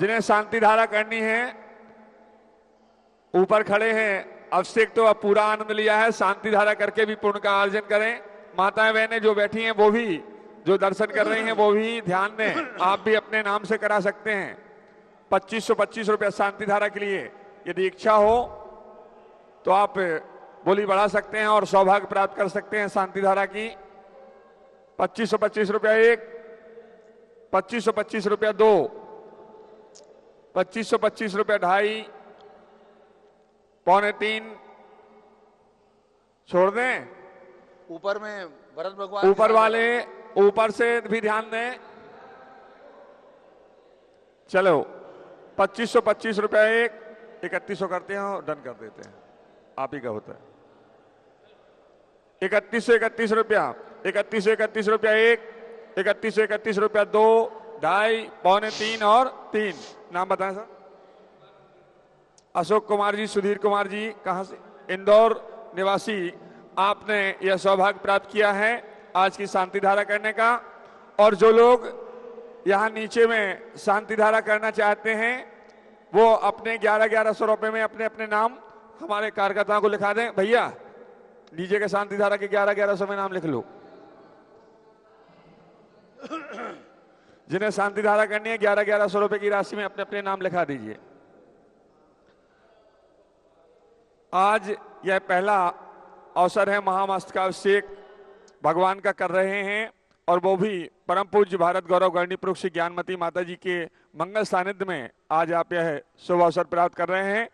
जिन्हें शांति धारा करनी है ऊपर खड़े हैं, अभिषेक तो अब पूरा आनंद लिया है, शांति धारा करके भी पुण्य का अर्जन करें। माताएं बहनें जो बैठी हैं वो भी, जो दर्शन कर रही हैं वो भी ध्यान दें, आप भी अपने नाम से करा सकते हैं। 2525 रुपया शांति धारा के लिए, यदि इच्छा हो तो आप बोली बढ़ा सकते हैं और सौभाग्य प्राप्त कर सकते हैं शांति धारा की। 2525 रुपया एक, 2525 रुपया दो, 2525 रुपया ढाई, पौने तीन, छोड़ दें। ऊपर में भरत भगवान, ऊपर वाले ऊपर से भी ध्यान दें। चलो 2525 रुपया एक, 3100 करते हैं और डन कर देते हैं, आप ही का होता है। 3131 रुपया, 3131 रुपया एक, 3131 रुपया दो, ढाई, पौने तीन और तीन। नाम बताएं सर। अशोक कुमार जी, सुधीर कुमार जी, कहां से? इंदौर निवासी। आपने यह सौभाग्य प्राप्त किया है आज की शांति धारा करने का। और जो लोग यहां नीचे में शांति धारा करना चाहते हैं वो अपने 1100 रुपए में अपने अपने नाम हमारे कार्यकर्ताओं को लिखा दें। भैया नीचे के शांति धारा के 1100 में नाम लिख लो। जिन्हें शांति धारा करनी है 1100 रुपए की राशि में अपने अपने नाम लिखा दीजिए। आज यह पहला अवसर है, महामस्तकाभिषेक भगवान का कर रहे हैं और वो भी परम पूज्य भारत गौरव गणनी पुरुष श्री ज्ञानमती माता जी के मंगल सानिध्य में आज आप यह शुभ अवसर प्राप्त कर रहे हैं।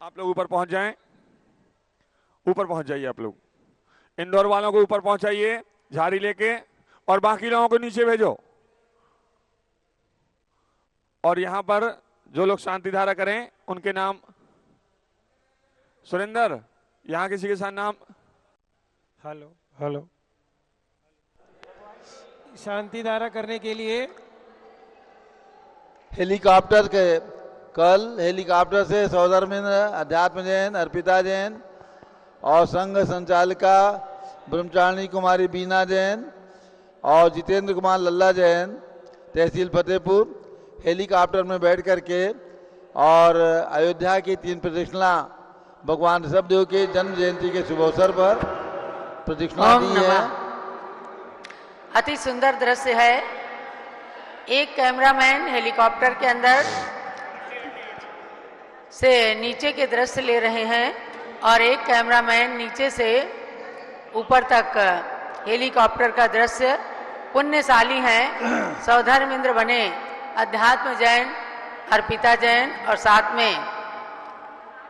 आप लोग ऊपर पहुंच जाएं, ऊपर पहुंच जाइए। आप लोग इंदौर वालों को ऊपर पहुंचाइए झाड़ी लेके, और बाकी लोगों को नीचे भेजो। और यहां पर जो लोग शांति धारा करें उनके नाम। सुरेंद्र, यहां किसी के साथ नाम। Hello hello. शांति धारा करने के लिए हेलीकॉप्टर के कल हेलीकॉप्टर से सौधर्मिंद्र अध्यात्म जैन, अर्पिता जैन और संघ संचालिका ब्रह्मचारिणी कुमारी बीना जैन और जितेंद्र कुमार लल्ला जैन, तहसील फतेहपुर, हेलीकॉप्टर में बैठ करके और अयोध्या की 3 प्रदक्षिणा भगवान ऋषभदेव के जन्म जयंती के शुभ अवसर पर प्रदक्षिणा दी है। अति सुंदर दृश्य है। एक कैमरामैन हेलीकॉप्टर के अंदर से नीचे के दृश्य ले रहे हैं और एक कैमरामैन नीचे से ऊपर तक हेलीकॉप्टर का दृश्य। पुण्यशाली हैं, सौधर्मेंद्र बने अध्यात्म जैन, अर्पिता जैन और साथ में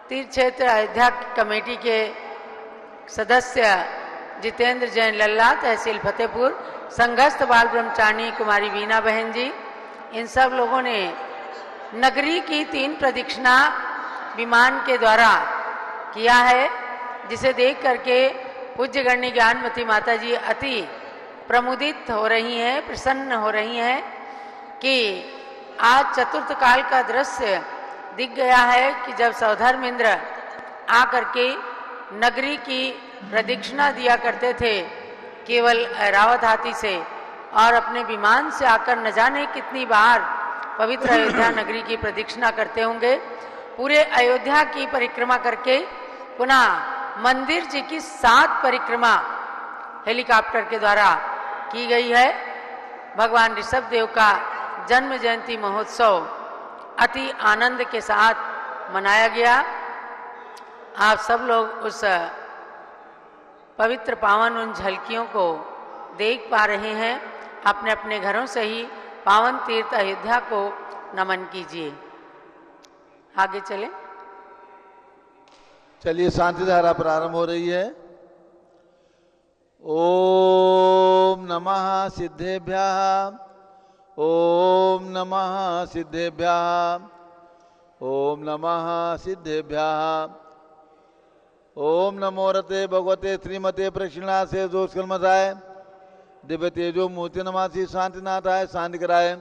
तीर्थ क्षेत्र अयोध्या कमेटी के सदस्य जितेंद्र जैन लल्ला, तहसील फतेहपुर, संघस्थ बाल ब्रह्मचारिणी कुमारी बीना बहन जी, इन सब लोगों ने नगरी की 3 प्रदक्षिणा विमान के द्वारा किया है, जिसे देख करके पूज्य गण्य ज्ञानमती माता जी अति प्रमुदित हो रही हैं, प्रसन्न हो रही हैं कि आज चतुर्थ काल का दृश्य दिख गया है कि जब सौधर्मेंद्र आकर के नगरी की प्रदक्षिणा दिया करते थे केवल ऐरावत हाथी से, और अपने विमान से आकर न जाने कितनी बार पवित्र अयोध्या नगरी की प्रदक्षिणा करते होंगे। पूरे अयोध्या की परिक्रमा करके पुनः मंदिर जी की 7 परिक्रमा हेलीकॉप्टर के द्वारा की गई है। भगवान ऋषभदेव का जन्म जयंती महोत्सव अति आनंद के साथ मनाया गया। आप सब लोग उस पवित्र पावन उन झलकियों को देख पा रहे हैं। अपने अपने घरों से ही पावन तीर्थ अयोध्या को नमन कीजिए। आगे चलें। चलिए, शांति धारा प्रारंभ हो रही है। ओम नमः सिद्धेभ्यः, ओम नमः सिद्धेभ्यः, ओम नमः सिद्धेभ्यः, ओम नमो रते भगवते श्रीमते प्रक्षिणा से दोषकर्मसाय दिव्य तेजो मूर्ति नमासी शांतिनाथाय शांति कराय,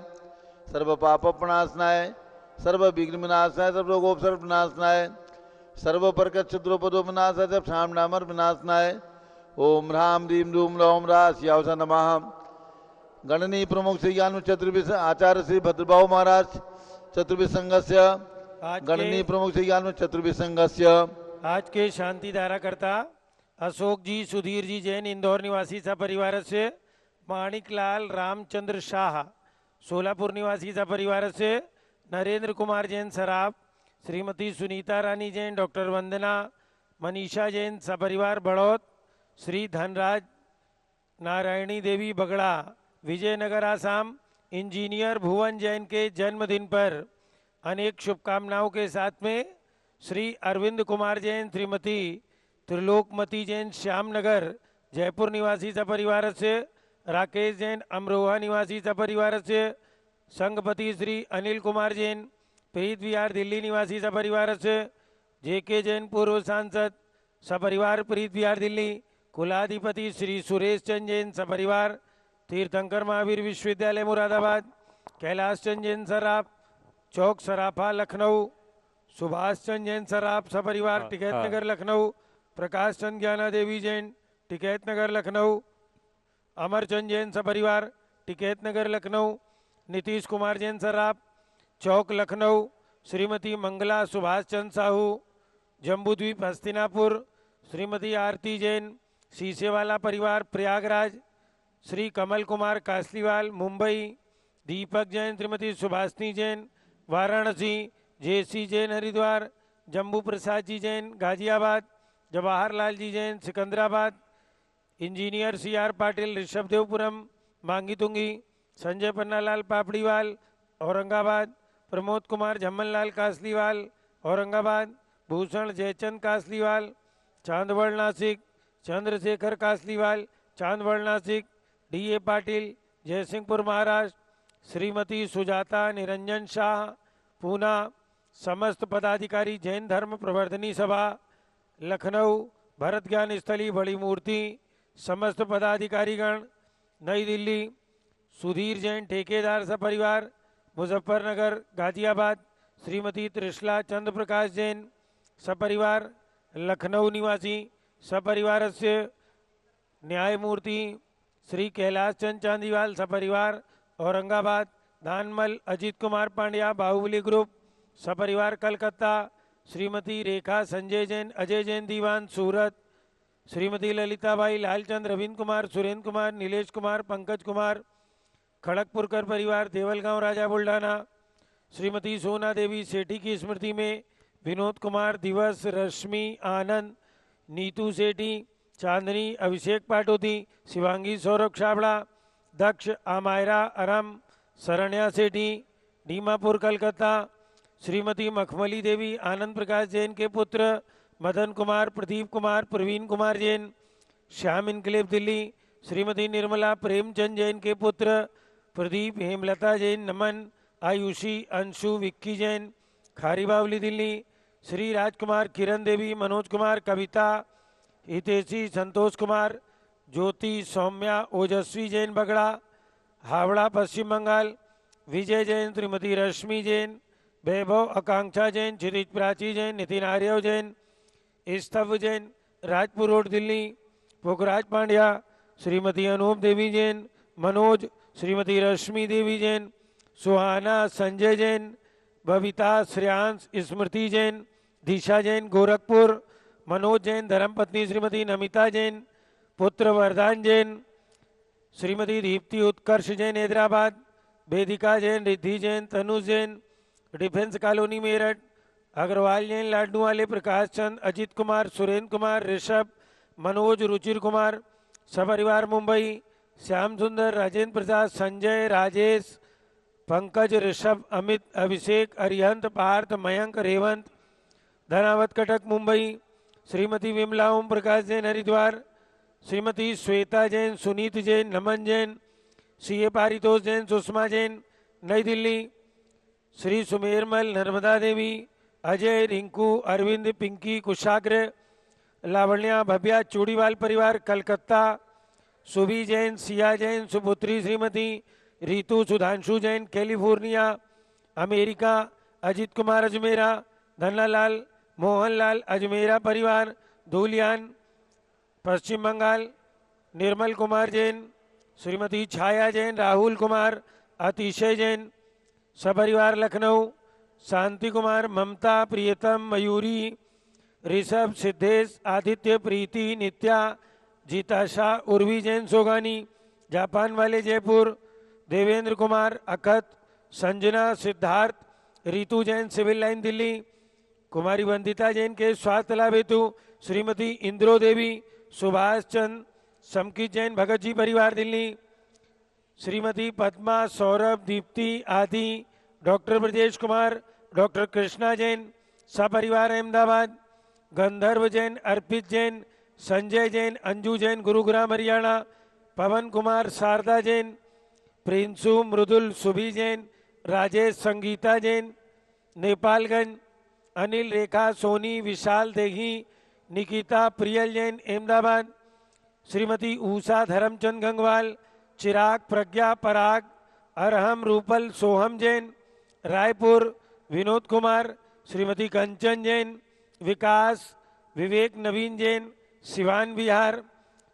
सर्व पाप प्रणाशनाय, सर्व विघ्न विनाशनाय, सर्व रोगोपसर्ग विनाशनाय, सर्व प्रकट शत्रुपदो विनाशाय, सब शाम नामर विनाशनाय। ओम राम रीम रूम रौम रा सियावसा नमः। गणनी प्रमुख श्री ज्ञान चतुर्विश आचार्य श्री भद्रबाहु महाराज चतुर्भिः संघस्य गणनीय प्रमुख श्री ज्ञान चतुर्भिः संघस्य आज के शांति धारा करता अशोक जी सुधीर जी जैन इंदौर निवासी सपरिवार से, माणिकलाल रामचंद्र शाह सोलापुर निवासी सपरिवार से, नरेंद्र कुमार जैन सराफ, श्रीमती सुनीता रानी जैन, डॉक्टर वंदना मनीषा जैन सपरिवार बड़ौत, श्री धनराज नारायणी देवी बगड़ा विजयनगर आसाम। इंजीनियर भुवन जैन के जन्मदिन पर अनेक शुभकामनाओं के साथ में श्री अरविंद कुमार जैन, श्रीमती त्रिलोकमती जैन श्यामनगर जयपुर निवासी सपरिवार से, राकेश जैन अमरोहा निवासी सपरिवार से, संघपति श्री अनिल कुमार जैन प्रीत विहार दिल्ली निवासी सपरिवार से, जेके जैन पूर्व सांसद सपरिवार प्रीत विहार दिल्ली, कुलाधिपति श्री सुरेश चंद जैन सपरिवार तीर्थंकर महावीर विश्वविद्यालय मुरादाबाद, कैलाश चंद जैन सराफ चौक सराफा लखनऊ, सुभाष चंद जैन सराफ सपरिवार टिकैत नगर लखनऊ, प्रकाश चंद ज्ञाना देवी जैन टिकैत नगर लखनऊ, अमरचंद जैन सपरिवार टिकैत नगर लखनऊ, नीतीश कुमार जैन सराफ चौक लखनऊ, श्रीमती मंगला सुभाष चंद साहू जम्बूद्वीप हस्तिनापुर, श्रीमती आरती जैन सीसेवाला परिवार Prayagraj, Shri Kamal Kumar Kasliwal Mumbai, Deepak Jain Shrimati Subhashni Jain Varanasi, J C Jain Haridwar, Jambu Prasad ji Jain Ghaziabad, Jawaharlal ji Jain Secunderabad, engineer C R Patil Rishabhdevpuram Mangitungi, Sanjay Pannalal Papdiwal Aurangabad, Pramod Kumar Jhammanlal Kasliwal Aurangabad, Bhushan Jaichand Kasliwal Chandwad Nashik, Chandrashekhar Kasliwal Chandwad Nashik, D A Patil Jaysingpur Maharashtra, Shrimati Sujata Niranjan Shah Poona, समस्त पदाधिकारी जैन धर्म प्रवर्धनी सभा लखनऊ, भरत ज्ञान स्थली बड़ी मूर्ति, समस्त पदाधिकारीगण नई दिल्ली, सुधीर जैन ठेकेदार सपरिवार मुजफ्फरनगर गाजियाबाद, श्रीमती त्रिशला चंद्र प्रकाश जैन सपरिवार लखनऊ निवासी सपरिवार से, न्यायमूर्ति श्री कैलाश चंद चांदीवाल सपरिवार औरंगाबाद, धानमल अजीत कुमार पांड्या बाहुबली ग्रुप सपरिवार कलकत्ता, श्रीमती रेखा संजय जैन अजय जैन दीवान सूरत, श्रीमती ललिताबाई लालचंद रविंद्र कुमार सुरेंद्र कुमार नीलेश कुमार पंकज कुमार खड़गपुरकर परिवार देवलगांव राजा बुल्ढाना, श्रीमती सोना देवी सेठी की स्मृति में विनोद कुमार दिवस, रश्मि आनंद, नीतू सेठी, चांदनी अभिषेक पाटोती, शिवांगी सौरभ छाबड़ा, दक्ष आमायरा अरम, शरण्या सेठी डीमापुर कलकत्ता, श्रीमती मखमली देवी आनंद प्रकाश जैन के पुत्र मदन कुमार प्रदीप कुमार प्रवीण कुमार जैन श्याम इनकलेब दिल्ली, श्रीमती निर्मला प्रेमचंद जैन के पुत्र प्रदीप हेमलता जैन नमन, आयुषी अंशु विक्की जैन खारीबावली दिल्ली, श्री राजकुमार किरण देवी मनोज कुमार कविता हितेशी संतोष कुमार ज्योति सौम्या ओजस्वी जैन बगड़ा हावड़ा पश्चिम बंगाल, विजय जैन श्रीमती रश्मि जैन, वैभव आकांक्षा जैन, क्षितिज प्राची जैन, नितिन आर्यव जैन, स्तव जैन राजपुर रोड दिल्ली, पुखराज पांड्या, श्रीमती अनूप देवी जैन, मनोज श्रीमती रश्मि देवी जैन, सुहाना संजय जैन, बबीता श्रेयांश स्मृति जैन, दिशा जैन गोरखपुर, मनोज जैन धर्मपत्नी श्रीमती नमिता जैन, पुत्र वरदान जैन, श्रीमती दीप्ति उत्कर्ष जैन हैदराबाद, वेदिका जैन, रिद्धि जैन, तनुज जैन डिफेंस कॉलोनी मेरठ, अग्रवाल जैन लाडनू वाले, प्रकाश चंद, अजित कुमार, सुरेंद्र कुमार, ऋषभ, मनोज, रुचिर कुमार सपरिवार मुंबई, श्याम सुंदर, राजेंद्र प्रसाद, संजय, राजेश, पंकज, ऋषभ, अमित, अभिषेक, अरिहंत, पार्थ, मयंक, रेवंत, धनावत कटक मुंबई, श्रीमती विमला ओम प्रकाश जैन हरिद्वार, श्रीमती श्वेता जैन, सुनीत जैन, नमन जैन, सीए पारितोष जैन, सुषमा जैन नई दिल्ली, श्री सुमेरमल, नर्मदा देवी, अजय, रिंकू, अरविंद, पिंकी, कुशाग्र, लावण्या, भव्या चूड़ीवाल परिवार कलकत्ता, सुभी जैन, सिया जैन, सुपुत्री श्रीमती रीतू सुधांशु जैन कैलिफोर्निया अमेरिका, अजित कुमार अजमेरा, धन्नालाल मोहनलाल अजमेरा परिवार धूलियान पश्चिम बंगाल, निर्मल कुमार जैन, श्रीमती छाया जैन, राहुल कुमार, अतिशय जैन सपरिवार लखनऊ, शांति कुमार, ममता, प्रियतम, मयूरी, ऋषभ, सिद्धेश, आदित्य, प्रीति, नित्या, जीता शाह, उर्वी जैन सोगानी, जापान वाले जयपुर, देवेंद्र कुमार, अकत, संजना, सिद्धार्थ, रितु जैन सिविल लाइन दिल्ली, कुमारी वंदिता जैन के स्वास्थ्य लाभ हेतु, श्रीमती इंद्रो देवी, सुभाष चंद, समकित जैन भगत जी परिवार दिल्ली, श्रीमती पद्मा, सौरभ, दीप्ति, आदि, डॉक्टर ब्रजेश कुमार, डॉक्टर कृष्णा जैन सपरिवार अहमदाबाद, गंधर्व जैन, अर्पित जैन, संजय जैन, अंजू जैन गुरुग्राम हरियाणा, पवन कुमार, शारदा जैन, प्रिंसु, मृदुल, सुभी जैन, राजेश, संगीता जैन नेपालगंज, अनिल, रेखा, सोनी, विशाल देही, निकिता, प्रियल जैन अहमदाबाद, श्रीमती ऊषा, धर्मचंद गंगवाल, चिराग, प्रज्ञा, पराग, अरहम, रूपल, सोहम जैन रायपुर, विनोद कुमार, श्रीमती कंचन जैन, विकास, विवेक, नवीन जैन सिवान बिहार,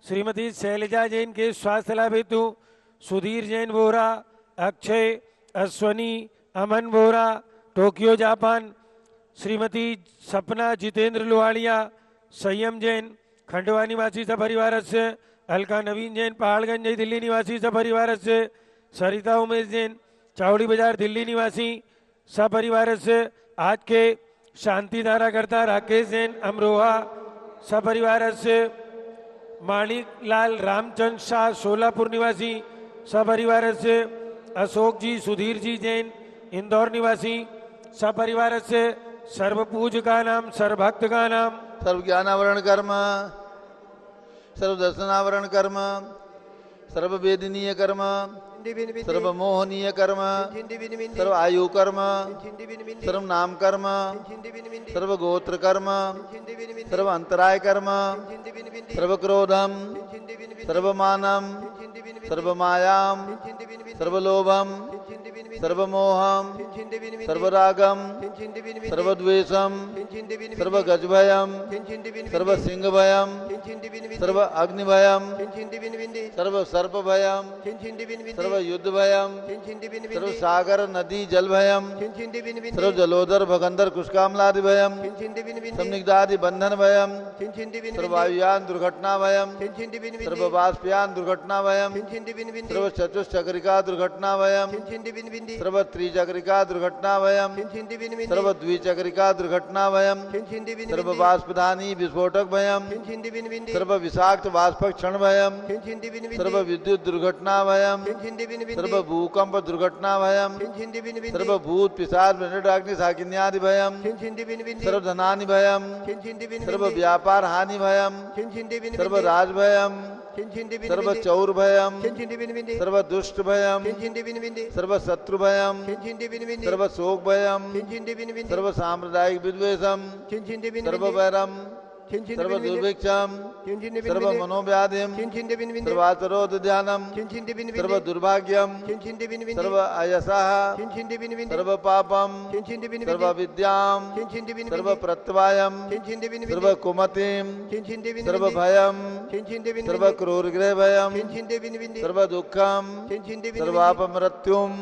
श्रीमती शैलजा जैन के स्वास्थ्य लाभ हेतु, सुधीर जैन बोरा, अक्षय, अश्वनी, अमन बोरा, टोक्यो जापान, श्रीमती सपना जितेंद्र लोहाड़िया, संयम जैन खंडवा निवासी सपरिवार से, अलका नवीन जैन पहाड़गंज दिल्ली निवासी सपरिवार से, सरिता उमेश जैन चावड़ी बाजार दिल्ली निवासी सपरिवार से, आज के शांति धारा करता राकेश जैन अमरोहा सपरिवार से, माणिक लाल रामचंद्र शाह सोलापुर निवासी सपरिवार से, अशोक जी, सुधीर जी जैन इंदौर निवासी सपरिवार से, सर्वपूज का नाम, सर्वभक्त का नाम, सर्व ज्ञानावरण कर्म, सर्व दर्शनावरण कर्म, सर्व वेदनीय कर्म, सर्व मोहनीय कर्म, सर्व आयु कर्म, सर्व नाम कर्म, सर्व गोत्र कर्म, सर्व अंतराय कर्म, सर्व क्रोधम, सर्व मानम, सर्व मायाम, सर्व लोभम, सर्व मोहम, सर्व रागम, सर्व द्वेषम, सर्व गजभयम, सर्व सिंह भयम, सर्व अग्नि भयम, सर्व सर्प भयम, सर्व युद्ध भयम, सर्व सागर नदी जल भयम, सर्व जलोदर भगंदर कुशकामलादि भयम, संनिग्धादि बंधन भयम, सर्व वायुयान दुर्घटना भयम, सर्व वाष्पयान दुर्घटना भयम, सर्व चतुष्चक्रिका दुर्घटना भयम, सर्व त्रिचक्रिका दुर्घटना भयम, सर्व द्विचक्रिका दुर्घटना भयम, सर्व वाष्पदानी विस्फोटक भयम, सर्व विषाक्त वाष्पक क्षण भयम, सर्व विद्युत दुर्घटना भयम, सर्व भूकंप दुर्घटना भयम, सर्व भूत पिशाच अग्नि साकिन्यादि भयम, सर्व धनानि भयम, सर्व व्यापार हानि भयम, सर्व राज भयम, सर्व चौर भयम, सर्व दुष्ट भयम, सर्व शत्रु भयम, सर्व शोक भयम, सर्व सांप्रदायिक विद्वेषम, सर्व वैरम, सर्व दुर्भिक्षम, सर्व मनोव्याधिम, सर्वातरोध ध्यानम, सर्व दुर्भाग्यम, सर्व अयसः, सर्व पापम, सर्व विद्याम, सर्व प्रत्यवायम, सर्व कुमतिम, सर्व भयम, सर्व क्रूरगृह भयम, सर्व दुःखम, सर्वापमृत्युम।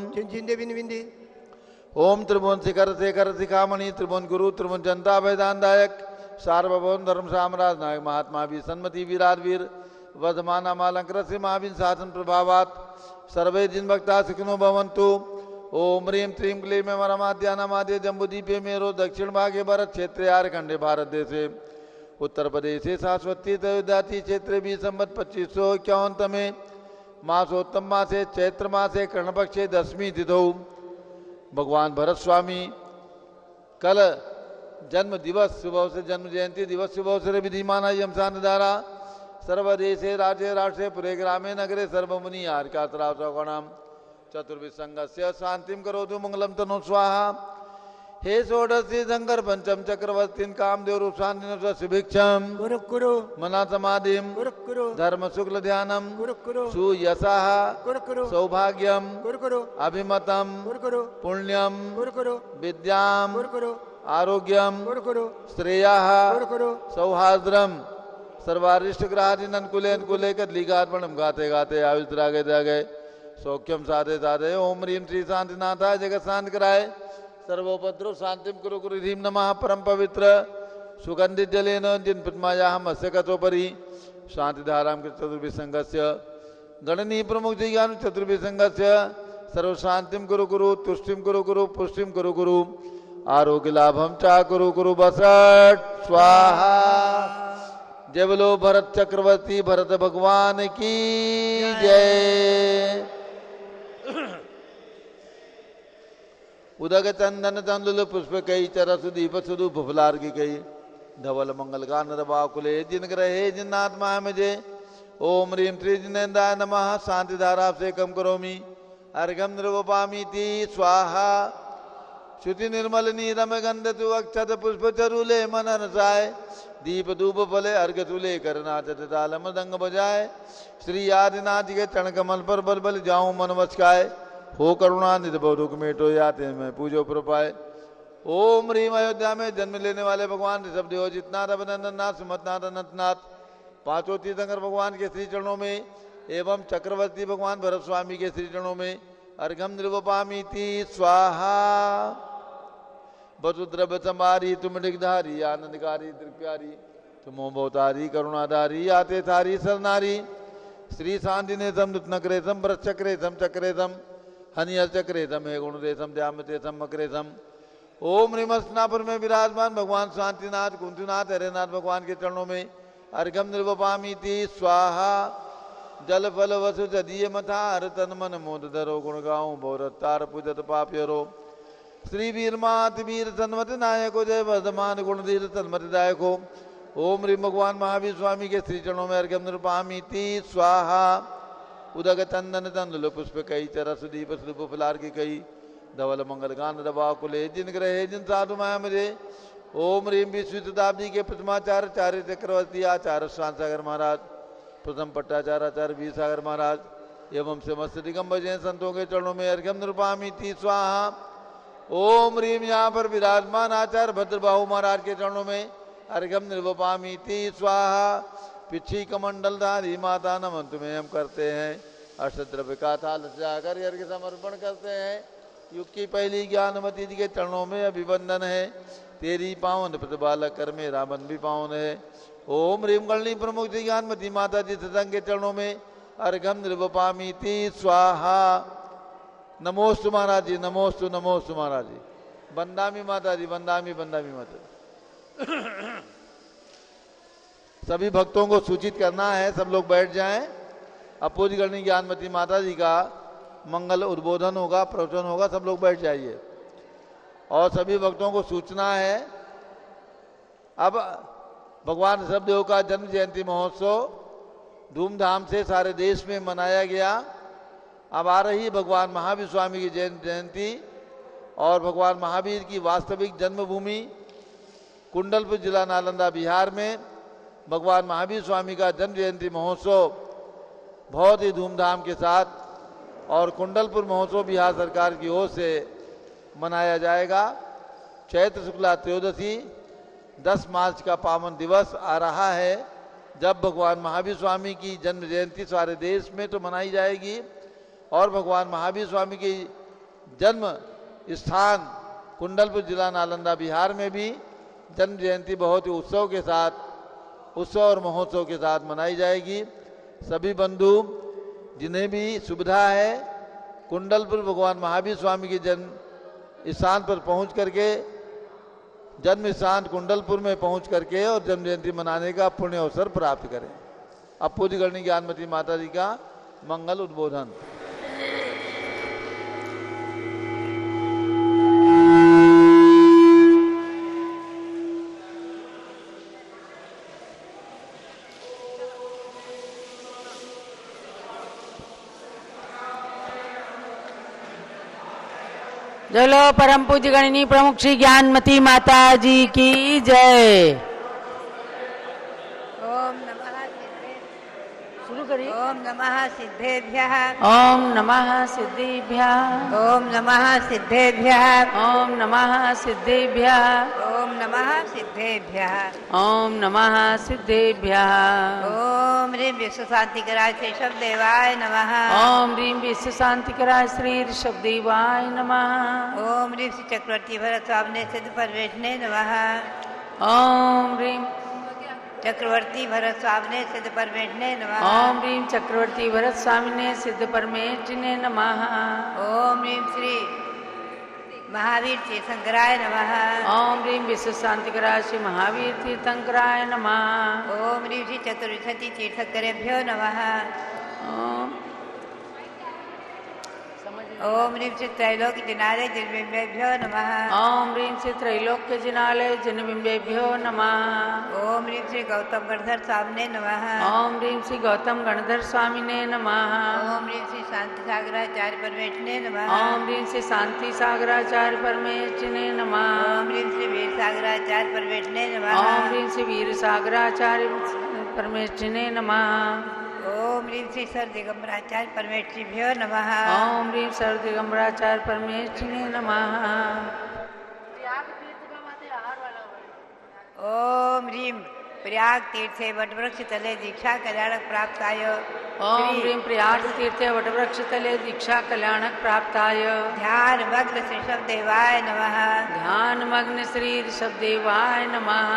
ओम त्रिभुवन शिखर शेखर शिखामणि, त्रिभुवन गुरु, त्रिभुवन जनता वेदांतदायक, सार्वभौम धर्म साम्राज्य नायक महात्मा भी सन्मति वीराधवीर वर्धमान अमालंकृत से महावीर शासन प्रभावात सर्वे जिन भक्ता सुखिनो भवन्तु। ओम ह्रीं त्रीं क्लीं वरमाद्यानामाद्य जम्बूद्वीपे मेरो दक्षिण भागे भरत क्षेत्रे आर्यखंडे भारत देशे उत्तर प्रदेशे शाश्वती तयोदाति क्षेत्रे भी संवत 2551 में मासोत्तम मासे चैत्र मासे कृष्णपक्षे 10वीं तिथौ भगवान भरत स्वामी कल जन्म दिवस शुभ अवसर, जन्म जयंती दिवस शुभ अवसर विधिमान यमसान द्वारा सर्वदेशे राज्ये राष्ट्रे पुरे ग्रामे नगरे सर्वमुनि आर्कात्रावणाम चतुर्विसंगस्य शांतिम करोतु मंगलम तनो स्वाहा। हे षोडशी शंकर पंचम चक्रवर्तीन कामदेव रूप शांति सुभिक्षम कुरु कुरु मना समाधिम कुरु कुरु धर्म शुक्ल ध्यानम कुरु कुरु सुयशः कुरु कुरु सौभाग्यम कुरु कुरु अभिमतम कुरु कुरु पुण्यम कुरु कुरु विद्याम कुरु कुरु आरोग्यम कुरु कुरु श्रेयः कुरु कुरु सौहार्द्रम सर्वारिष्ट ग्रहादीन अनुकूले अनुकूले कदलीगात्मनम गाते गाते आयुष्रागे जागे सौख्यम साधे साधे। ओम ह्रीं श्री शांतिनाथाय जगत शांत कराए सर्वोपद्रव शांतिम कुरु कुरु ह्रीं नमः परम पवित्र सुगंधित जलेन जिन प्रतिमायाः मत्स्य कथोपरि शांति धाराम के चतुर्भिसंगस्य गणनीय प्रमुख ज्ञान चतुर्भिसंगस्य सर्व शांतिम कुरु कुरु तुष्टिम कुरु कुरु पुष्टिम कुरु कुरु आरोग्य लाभम चा कुरु कुरु बसट स्वाहा। जय बोलो भरत चक्रवर्ती भरत भगवान की जय। उदक चंदन तंदुल पुष्प कई चरसु दीप सुदु फुफलार की कई धवल मंगल का नरबाकुले जिन ग्रहे जिन्नात्मा मुझे ओम ह्रीं त्रिजिनेन्द्राय नमः शांति धारा से कम करोमि अर्घम निर्वपामी ती स्वाहा। श्रुति निर्मल नीरम गंध तु अक्षत पुष्प चरुले मन रसाय दीप धूप फले अर्घ तुले कर नाचत ताल मृदंग बजाए श्री आदिनाथ के चरण कमल पर बल बल जाऊं मन वचकाय हो करुणा निधो रुक मेटो याते में पूजो प्रपाय। ओम ह्रीं अयोध्या में जन्म लेने वाले भगवान ऋषभ देव जितनाथ अभिनंदननाथ सुमतनाथ अनंतनाथ पांचों तीर्थंकर भगवान के श्री चरणों में एवं चक्रवर्ती भगवान भरत स्वामी के श्री चरणों में अर्घम निर्वपामी ती स्वाहा। वसुद्रव्य संभारी तुम डिगधारी आनंदकारी त्रिप्यारी तुमो भवतारी करुणाधारी आते थारी सरनारी श्री शांति ने सम नृत्नक्रेतम भ्रतचक्रेतम चक्रेतम हनियर चक्रेतम हे गुणरेतम द्यामतेतम मकरेतम। ओम ह्रीमस्नापुर में विराजमान भगवान शांतिनाथ कुंतीनाथ हरेनाथ भगवान के चरणों में अर्घम निर्वपामी ती स्वाहा। जल फल वसु जदीय मथा हर तन मन मोद धरो गुण गाऊं भोरतार पूजत पाप्यरो श्री वीर मात वीर तन्मत नायको जय वर्धमान गुणधीर तन्मत दायको। ओम ह्रीं भगवान महावीर स्वामी के श्री चरणों में अर्घम निर्वपामी ती स्वाहा। उदक चंदन तंदुल पुष्प कई चरस दीप सुदुप फुलार की कई धवल मंगल गान रबाकुले जिन ग्रहे जिन साधु माया मुझे ओम ह्रीं विश्व शताब्दी के प्रथमाचार्य चार्य चक्रवर्ती आचार्य शांत सागर महाराज प्रथम पट्टाचार्य आचार्य वीर सागर महाराज एवं समस्त दिगंबर जैन संतों के चरणों में अर्घम निर्वपामी ती स्वाहा। ओम ह्रीं यहाँ पर विराजमान आचार्य भद्रबाहु महाराज के चरणों में अर्घम निर्वपामी ती स्वाहा। पिछी कमंडलधारी माता नमन तुम्हें हम करते हैं अष्टद्रव्य का थाल सजाकर अर्घ्य समर्पण करते हैं। युग की पहली ज्ञानमती जी के चरणों में अभिवंदन है तेरी पावन प्रतिबालक कर मेरा मन भी पावन है। ओम ह्रीं गणनी प्रमुख जी ज्ञानमती माता जी सत्संग के चरणों में अर्घम निर्वपामी ती स्वाहा। नमोस्तु महाराज जी नमोस्तु नमोस्तु महाराज जी। बंदामी माता जी बंदामी बंदामी माता जी। सभी भक्तों को सूचित करना है सब लोग बैठ जाएं। अपूज गणनी ज्ञानमती माता जी का मंगल उद्बोधन होगा प्रवचन होगा सब लोग बैठ जाइए और सभी भक्तों को सूचना है। अब भगवान ऋषभदेव का जन्म जयंती महोत्सव धूमधाम से सारे देश में मनाया गया। अब आ रही भगवान महावीर स्वामी की जयंती और भगवान महावीर की वास्तविक जन्मभूमि कुंडलपुर जिला नालंदा बिहार में भगवान महावीर स्वामी का जन्म जयंती महोत्सव बहुत ही धूमधाम के साथ और कुंडलपुर महोत्सव बिहार सरकार की ओर से मनाया जाएगा। चैत्र शुक्ला त्रयोदशी 10 मार्च का पावन दिवस आ रहा है जब भगवान महावीर स्वामी की जन्म जयंती सारे देश में तो मनाई जाएगी और भगवान महावीर स्वामी की जन्म स्थान कुंडलपुर जिला नालंदा बिहार में भी जन्म जयंती बहुत ही उत्सव के साथ उत्सव और महोत्सव के साथ मनाई जाएगी। सभी बंधु जिन्हें भी सुविधा है कुंडलपुर भगवान महावीर स्वामी के जन्म स्थान पर पहुंच करके जन्म स्थान कुंडलपुर में पहुंच करके और जन्म जयंती मनाने का पुण्य अवसर प्राप्त करें। अब पूज्य गणनी ज्ञानमती माता जी का मंगल उद्बोधन। चलो परम पूज्य गणनी प्रमुख श्री ज्ञानमती माता जी की जय। ओम नमः सिद्धे शुरू करिए। ओम नमः सिद्धेभ्यः ओम नमः सिद्धिभ्यः ओम नमः सिद्धेभ्यः ओम नमः सिद्धिभ्यः ओम नमः सिद्धेभ्यः। ओम नमः सिद्धेभ्यः। ओम ह्रीं विश्व शांतिकराय श्री ऋषभदेवाय नमः। ओम ह्रीं विश्व शांतिकराय श्री ऋषभदेवाय नमः। ओम ह्रीं श्री चक्रवर्ती भरत स्वामिने सिद्ध परमेष्ठिने नमः। ओम ह्रीं चक्रवर्ती भरत स्वामिने सिद्ध परमेष्ठिने नमः। ओम ह्रीं चक्रवर्ती भरत स्वामिने सिद्ध परमेष्ठिने नमः। ओम ह्रीं श्री महावीर तीर्थंकराय नमः। ओम ह्रीं विश्व शांतिकराय श्री महावीर तीर्थंकराय नमः। ओम ह्रीं श्री चतुर्विंशति तीर्थंकरेभ्यो नमः। ओम ओम ह्रीं श्री त्रैलोक्य जिनालय जिनबिंबेभ्यो नमः। ओम ह्रीं श्री त्रैलोक्य जिनालय जिनबिंबेभ्यो नमः। ओम ह्रीं श्री गौतम गणधर स्वामिने नमः। ओम ह्रीं श्री गौतम गणधर स्वामिने नमः। ओम ह्रीं श्री शांति सागराचार्य परमेष्ठिने नमः। ओम ह्रीं श्री शांति सागराचार्य परमेष्ठिने नमः। ओम ह्रीं श्री वीर सागराचार्य परमेष्ठिने नमः। ओम ह्रीं श्री वीर सागराचार्य परमेष्ठिने नमः। ओम ह्रीं श्री सर दिगंबराचार्य परमेष्ठिभ्यो नमः। ओम ह्रीं सर दिगंबराचार्य परमेष्ठिने नमः। ओम ह्रीं प्रयाग तीर्थे वटवृक्ष तले दीक्षा कल्याणक प्राप्ताय। ओम ह्रीं प्रयाग तीर्थे वटवृक्ष तले दीक्षा कल्याणक प्राप्ताय। ध्यान मग्न श्री ऋषभदेवाय नमः। ध्यान मग्न श्री ऋषभदेवाय नमः।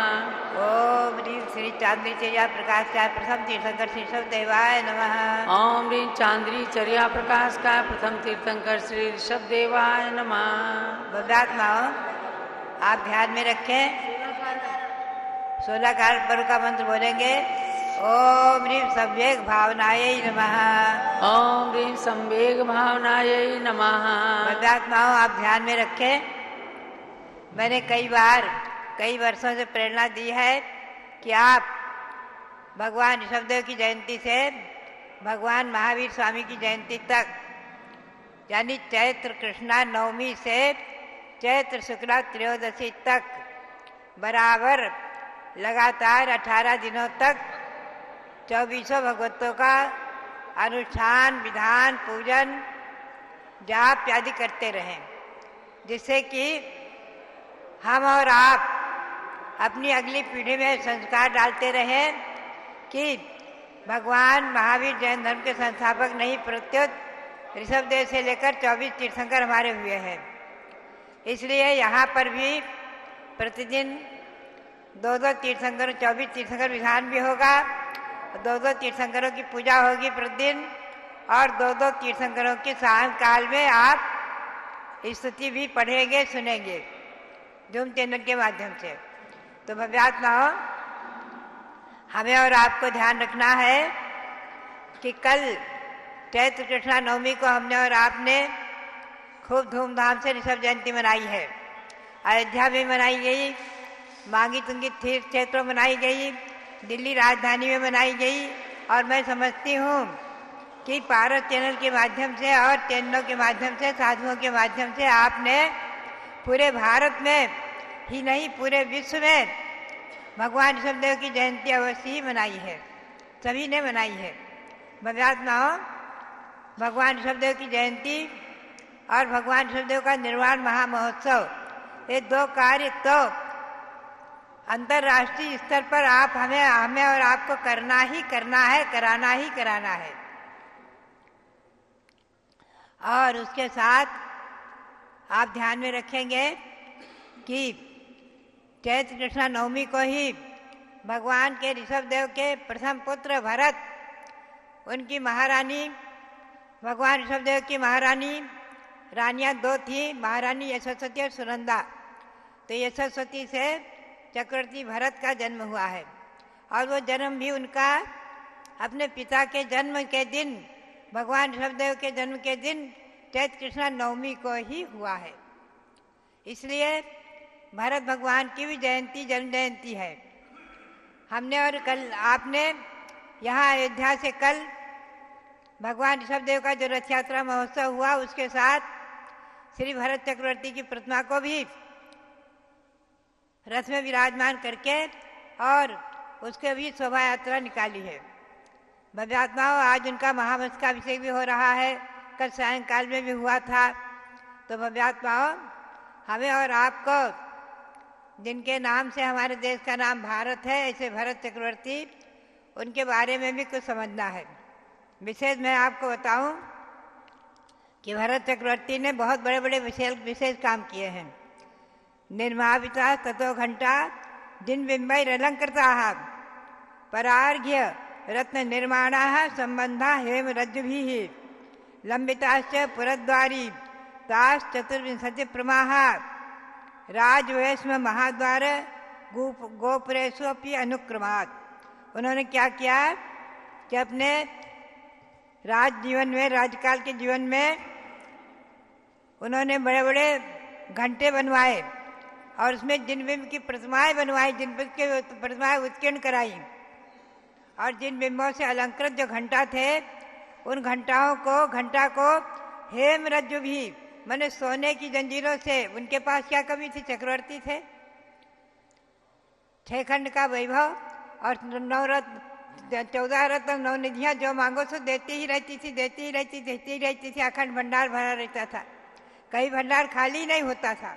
ओम ह्रीं श्री चांद्री चर्या प्रकाश का प्रथम तीर्थंकर श्री ऋषभदेवाय नमः। ओम ह्रीं चांद्री चर्या प्रकाश का प्रथम तीर्थंकर श्री ऋषभदेवाय नमः। भव्यात्माओं, आप ध्यान में रखें। 16 काल पर्व का मंत्र बोलेंगे। ओम ह्रीं संवेग भावनायै नमः। ओम ह्रीं संवेग भावनायै नमः। भव्यात्माओं, आप ध्यान में रखें। मैंने कई वर्षों से प्रेरणा दी है कि आप भगवान ऋषभदेव की जयंती से भगवान महावीर स्वामी की जयंती तक, यानी चैत्र कृष्णा नवमी से चैत्र शुक्ला त्रयोदशी तक बराबर लगातार 18 दिनों तक 24 भगवतों का अनुष्ठान, विधान, पूजन, जाप आदि करते रहें, जिससे कि हम और आप अपनी अगली पीढ़ी में संस्कार डालते रहें कि भगवान महावीर जैन धर्म के संस्थापक नहीं, प्रत्युत ऋषभदेव से लेकर 24 तीर्थंकर हमारे हुए हैं। इसलिए यहाँ पर भी प्रतिदिन 2-2 तीर्थंकर, 24 तीर्थंकर विधान भी होगा, 2-2 तीर्थंकरों की पूजा होगी प्रतिदिन, और 2-2 तीर्थंकरों की सायंकाल में आप स्तुति भी पढ़ेंगे, सुनेंगे जूम चैनल के माध्यम से। तो भव्यात्मा हो, हमें और आपको ध्यान रखना है कि कल चैत्र कृष्णा नवमी को हमने और आपने खूब धूमधाम से ऋषभ जयंती मनाई है। अयोध्या में मनाई गई, मांगी तुंगी तीर्थ क्षेत्रों में मनाई गई, दिल्ली राजधानी में मनाई गई, और मैं समझती हूँ कि पारस चैनल के माध्यम से और चैनलों के माध्यम से, साधुओं के माध्यम से आपने पूरे भारत में ही नहीं, पूरे विश्व में भगवान ऋषभदेव की जयंती अवश्य ही मनाई है, सभी ने मनाई है। भव्यात्मा हो, भगवान ऋषभदेव की जयंती और भगवान ऋषभदेव का निर्वाण महामहोत्सव, ये 2 कार्य तो अंतर्राष्ट्रीय स्तर पर आप हमें और आपको करना ही करना है, कराना ही कराना है। और उसके साथ आप ध्यान में रखेंगे कि चैत्र कृष्णा नवमी को ही भगवान के ऋषभदेव के प्रथम पुत्र भरत, उनकी महारानी, भगवान ऋषभदेव की महारानी, रानियां 2 थी, महारानी यशस्वती और सुनंदा। तो यशस्वती से चक्रवर्ती भरत का जन्म हुआ है, और वो जन्म भी उनका अपने पिता के जन्म के दिन, भगवान ऋषभदेव के जन्म के दिन चैत्र कृष्णा नवमी को ही हुआ है। इसलिए भरत भगवान की भी जयंती जन्म जयंती है। हमने और कल आपने यहाँ अयोध्या से कल भगवान ऋषभदेव का जो रथ यात्रा महोत्सव हुआ, उसके साथ श्री भरत चक्रवर्ती की प्रतिमा को भी रथ में विराजमान करके और उसके भी शोभा यात्रा निकाली है। भव्यात्माओं, आज उनका महामस्तकाभिषेक भी हो रहा है, कल सायंकाल में भी हुआ था। तो भव्यात्माओं, हमें और आपको जिनके नाम से हमारे देश का नाम भारत है, ऐसे भरत चक्रवर्ती, उनके बारे में भी कुछ समझना है। विशेष मैं आपको बताऊं कि भरत चक्रवर्ती ने बहुत बड़े बड़े विशेष काम किए हैं। निर्मापिता ततो घंटा दिन बिंबई रलंकृता परार्घ्य रत्न निर्माणा संबंधा हेम रज्जुभिः लंबिताश्च पुरद्वारी ताश चतुर्विंशति प्रमाः राजवैष्म महाद्वार गोपुरेषु अपि अनुक्रमात्। उन्होंने क्या किया कि अपने राज जीवन में, राजकाल के जीवन में उन्होंने बड़े बड़े घंटे बनवाए और उसमें जिन बिंब की प्रतिमाएं बनवाई, जिन बिंब की प्रतिमाएं उत्कीर्ण कराई और जिन बिंबों से अलंकृत जो घंटा थे उन घंटा को हेम रज्जु भी माने सोने की जंजीरों से, उनके पास क्या कमी थी? चक्रवर्ती थे। 6 खंड का वैभव और 14 रत्न 9 निधियां जो मांगो सो देती ही रहती थी। अखंड भंडार भरा रहता था, कहीं भंडार खाली नहीं होता था।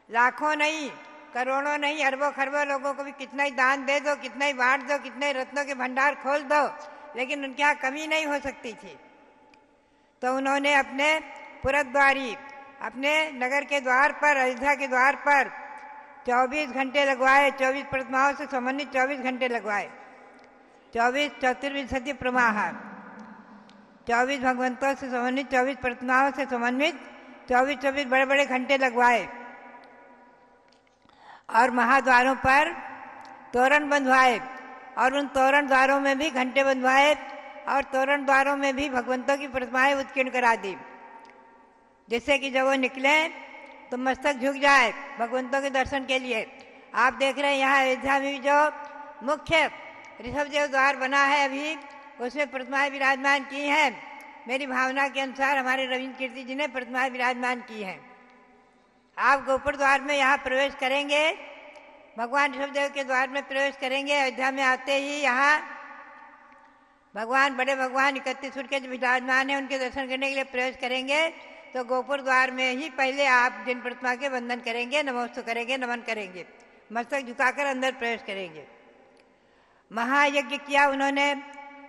लाखों नहीं, करोड़ों नहीं, अरबों खरबों लोगों को भी कितना ही दान दे दो, कितना ही बांट दो, कितने रत्नों के भंडार खोल दो, लेकिन उनके यहाँ कमी नहीं हो सकती थी। तो उन्होंने अपने पुरद्वारी, अपने नगर के द्वार पर, अयोध्या के द्वार पर 24 घंटे लगवाए। 24 प्रतिमाओं से संबंधित 24 घंटे लगवाए। 24 चतुर्विंशति प्रमाह, 24 भगवंतों से संबंधित, 24 प्रतिमाओं से संबंधित 24 बड़े बड़े घंटे लगवाए और महाद्वारों पर तोरण बंधवाए और उन तोरण द्वारों में भी घंटे बंधवाए और तोरण द्वारों में भी भगवंतों की प्रतिमाएं उत्कीर्ण करा दी, जिससे कि जब वो निकले तो मस्तक झुक जाए भगवंतों के दर्शन के लिए। आप देख रहे हैं यहाँ अयोध्या में भी जो मुख्य ऋषभदेव द्वार बना है अभी, उसमें प्रतिमाएं विराजमान की हैं। मेरी भावना के अनुसार हमारे रविंद्र कीर्ति जी ने प्रतिमाएं विराजमान की हैं। आप गोपुर द्वार में यहाँ प्रवेश करेंगे, भगवान ऋषभदेव के द्वार में प्रवेश करेंगे। अयोध्या में आते ही यहाँ भगवान, बड़े भगवान 31 फुट के जो विराजमान है, उनके दर्शन करने के लिए प्रवेश करेंगे तो गोपुर द्वार में ही पहले आप जिन प्रतिमा के वंदन करेंगे, नमोस्तु करेंगे, नमन करेंगे, मस्तक झुकाकर अंदर प्रवेश करेंगे। महायज्ञ किया उन्होंने,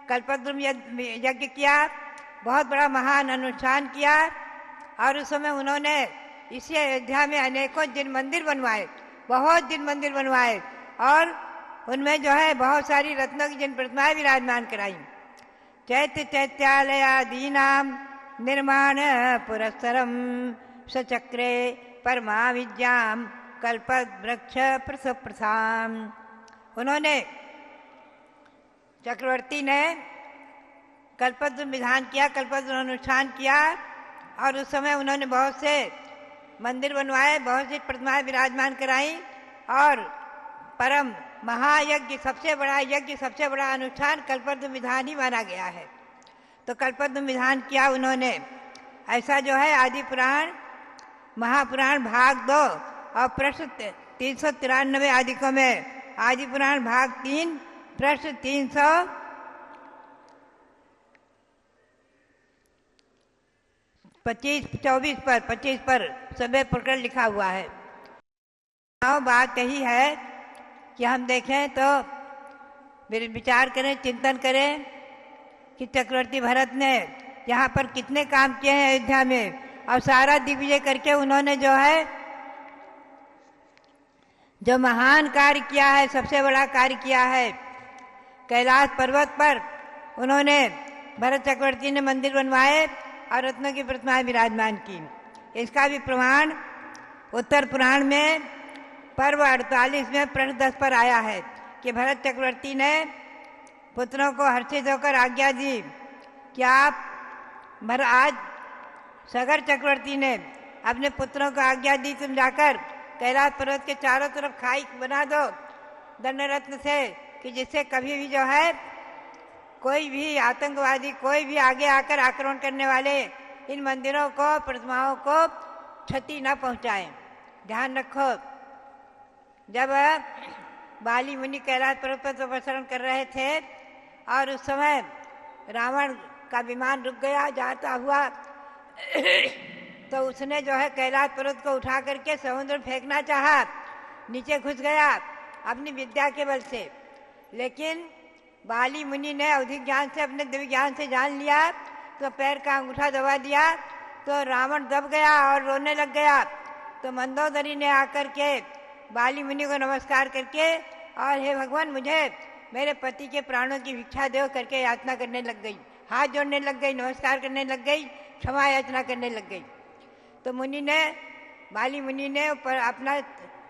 कल्पद्रुम यज्ञ किया, बहुत बड़ा महान अनुष्ठान किया और उस समय उन्होंने इसी अयोध्या में अनेकों जिन मंदिर बनवाए, बहुत जिन मंदिर बनवाए और उनमें जो है बहुत सारी रत्नों की जिन प्रतिमाएं विराजमान कराई। चैत्य चैत्यालयादीनाम निर्माण पुरस्सरम सचक्रे परमा विद्याम कल्पद वृक्ष प्रसप्रसाम। उन्होंने, चक्रवर्ती ने कल्पद्रुम विधान किया, कल्पद्रुम अनुष्ठान किया और उस समय उन्होंने बहुत से मंदिर बनवाए, बहुत सी प्रतिमाएं विराजमान कराई और परम महायज्ञ, सबसे बड़ा यज्ञ, सबसे बड़ा अनुष्ठान कल्पद्रुम विधान ही माना गया है। तो कल्पद्रुम विधान किया उन्होंने। ऐसा जो है आदि पुराण, महापुराण भाग 2 और प्रश्न 393 आदिकों में, आदि पुराण भाग 3 प्रश्न 25 पर सभी प्रकरण लिखा हुआ है। बात यही है कि हम देखें तो विचार करें, चिंतन करें कि चक्रवर्ती भरत ने यहाँ पर कितने काम किए हैं अयोध्या में और सारा दिग्विजय करके उन्होंने जो है जो महान कार्य किया है, सबसे बड़ा कार्य किया है। कैलाश पर्वत पर उन्होंने, भरत चक्रवर्ती ने मंदिर बनवाए और रत्नों की प्रतिमाएं विराजमान की। इसका भी प्रमाण उत्तर पुराण में पर्व 48 में प्रश्न 10 पर आया है कि भरत चक्रवर्ती ने पुत्रों को हर्षित होकर आज्ञा दी कि आप आज सगर चक्रवर्ती ने अपने पुत्रों को आज्ञा दी, तुम जाकर कैलाश पर्वत के चारों तरफ खाई बना दो दंडरत्न से, कि जिससे कभी भी जो है कोई भी आतंकवादी, कोई भी आगे आकर आक्रमण करने वाले इन मंदिरों को, प्रतिमाओं को क्षति न पहुंचाएं। ध्यान रखो, जब बाली मुनि कैलाश पर्वत पर तपस्या कर रहे थे और उस समय रावण का विमान रुक गया जाता हुआ तो उसने जो है कैलाश पर्वत को उठा करके समुद्र में फेंकना चाहा नीचे घुस गया अपनी विद्या के बल से। लेकिन बाली मुनि ने अवधिक ज्ञान से, अपने दिव्य ज्ञान से जान लिया, तो पैर का अंगूठा दबा दिया, तो रावण दब गया और रोने लग गया। तो मंदोदरी ने आकर के बाली मुनि को नमस्कार करके, और हे भगवान, मुझे मेरे पति के प्राणों की भिक्षा दो करके याचना करने लग गई, हाथ जोड़ने लग गई, नमस्कार करने लग गई, क्षमा याचना करने लग गई। तो बाली मुनि ने अपना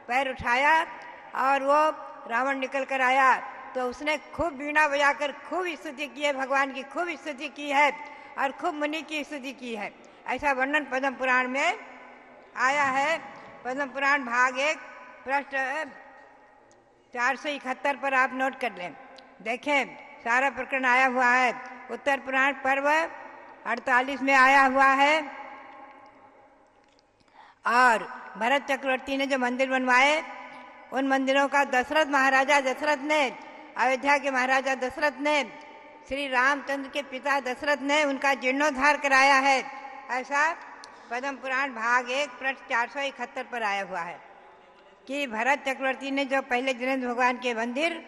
पैर उठाया और वो रावण निकल कर आया। तो उसने खूब वीणा बजाकर खूब स्तुति की है, भगवान की खूब स्तुति की है और खूब मुनि की स्तुति की है। ऐसा वर्णन पद्म पुराण में आया है। पद्म पुराण भाग 1 पृष्ठ 471 पर आप नोट कर लें, देखें सारा प्रकरण आया हुआ है। उत्तर पुराण पर्व 48 में आया हुआ है। और भरत चक्रवर्ती ने जो मंदिर बनवाए, उन मंदिरों का दशरथ महाराजा दशरथ ने, अयोध्या के महाराजा दशरथ ने, श्री रामचंद्र के पिता दशरथ ने उनका जीर्णोद्धार कराया है। ऐसा पद्म पुराण भाग 1 पृष्ठ 471 पर आया हुआ है कि भरत चक्रवर्ती ने जो पहले जिनेंद्र भगवान के मंदिर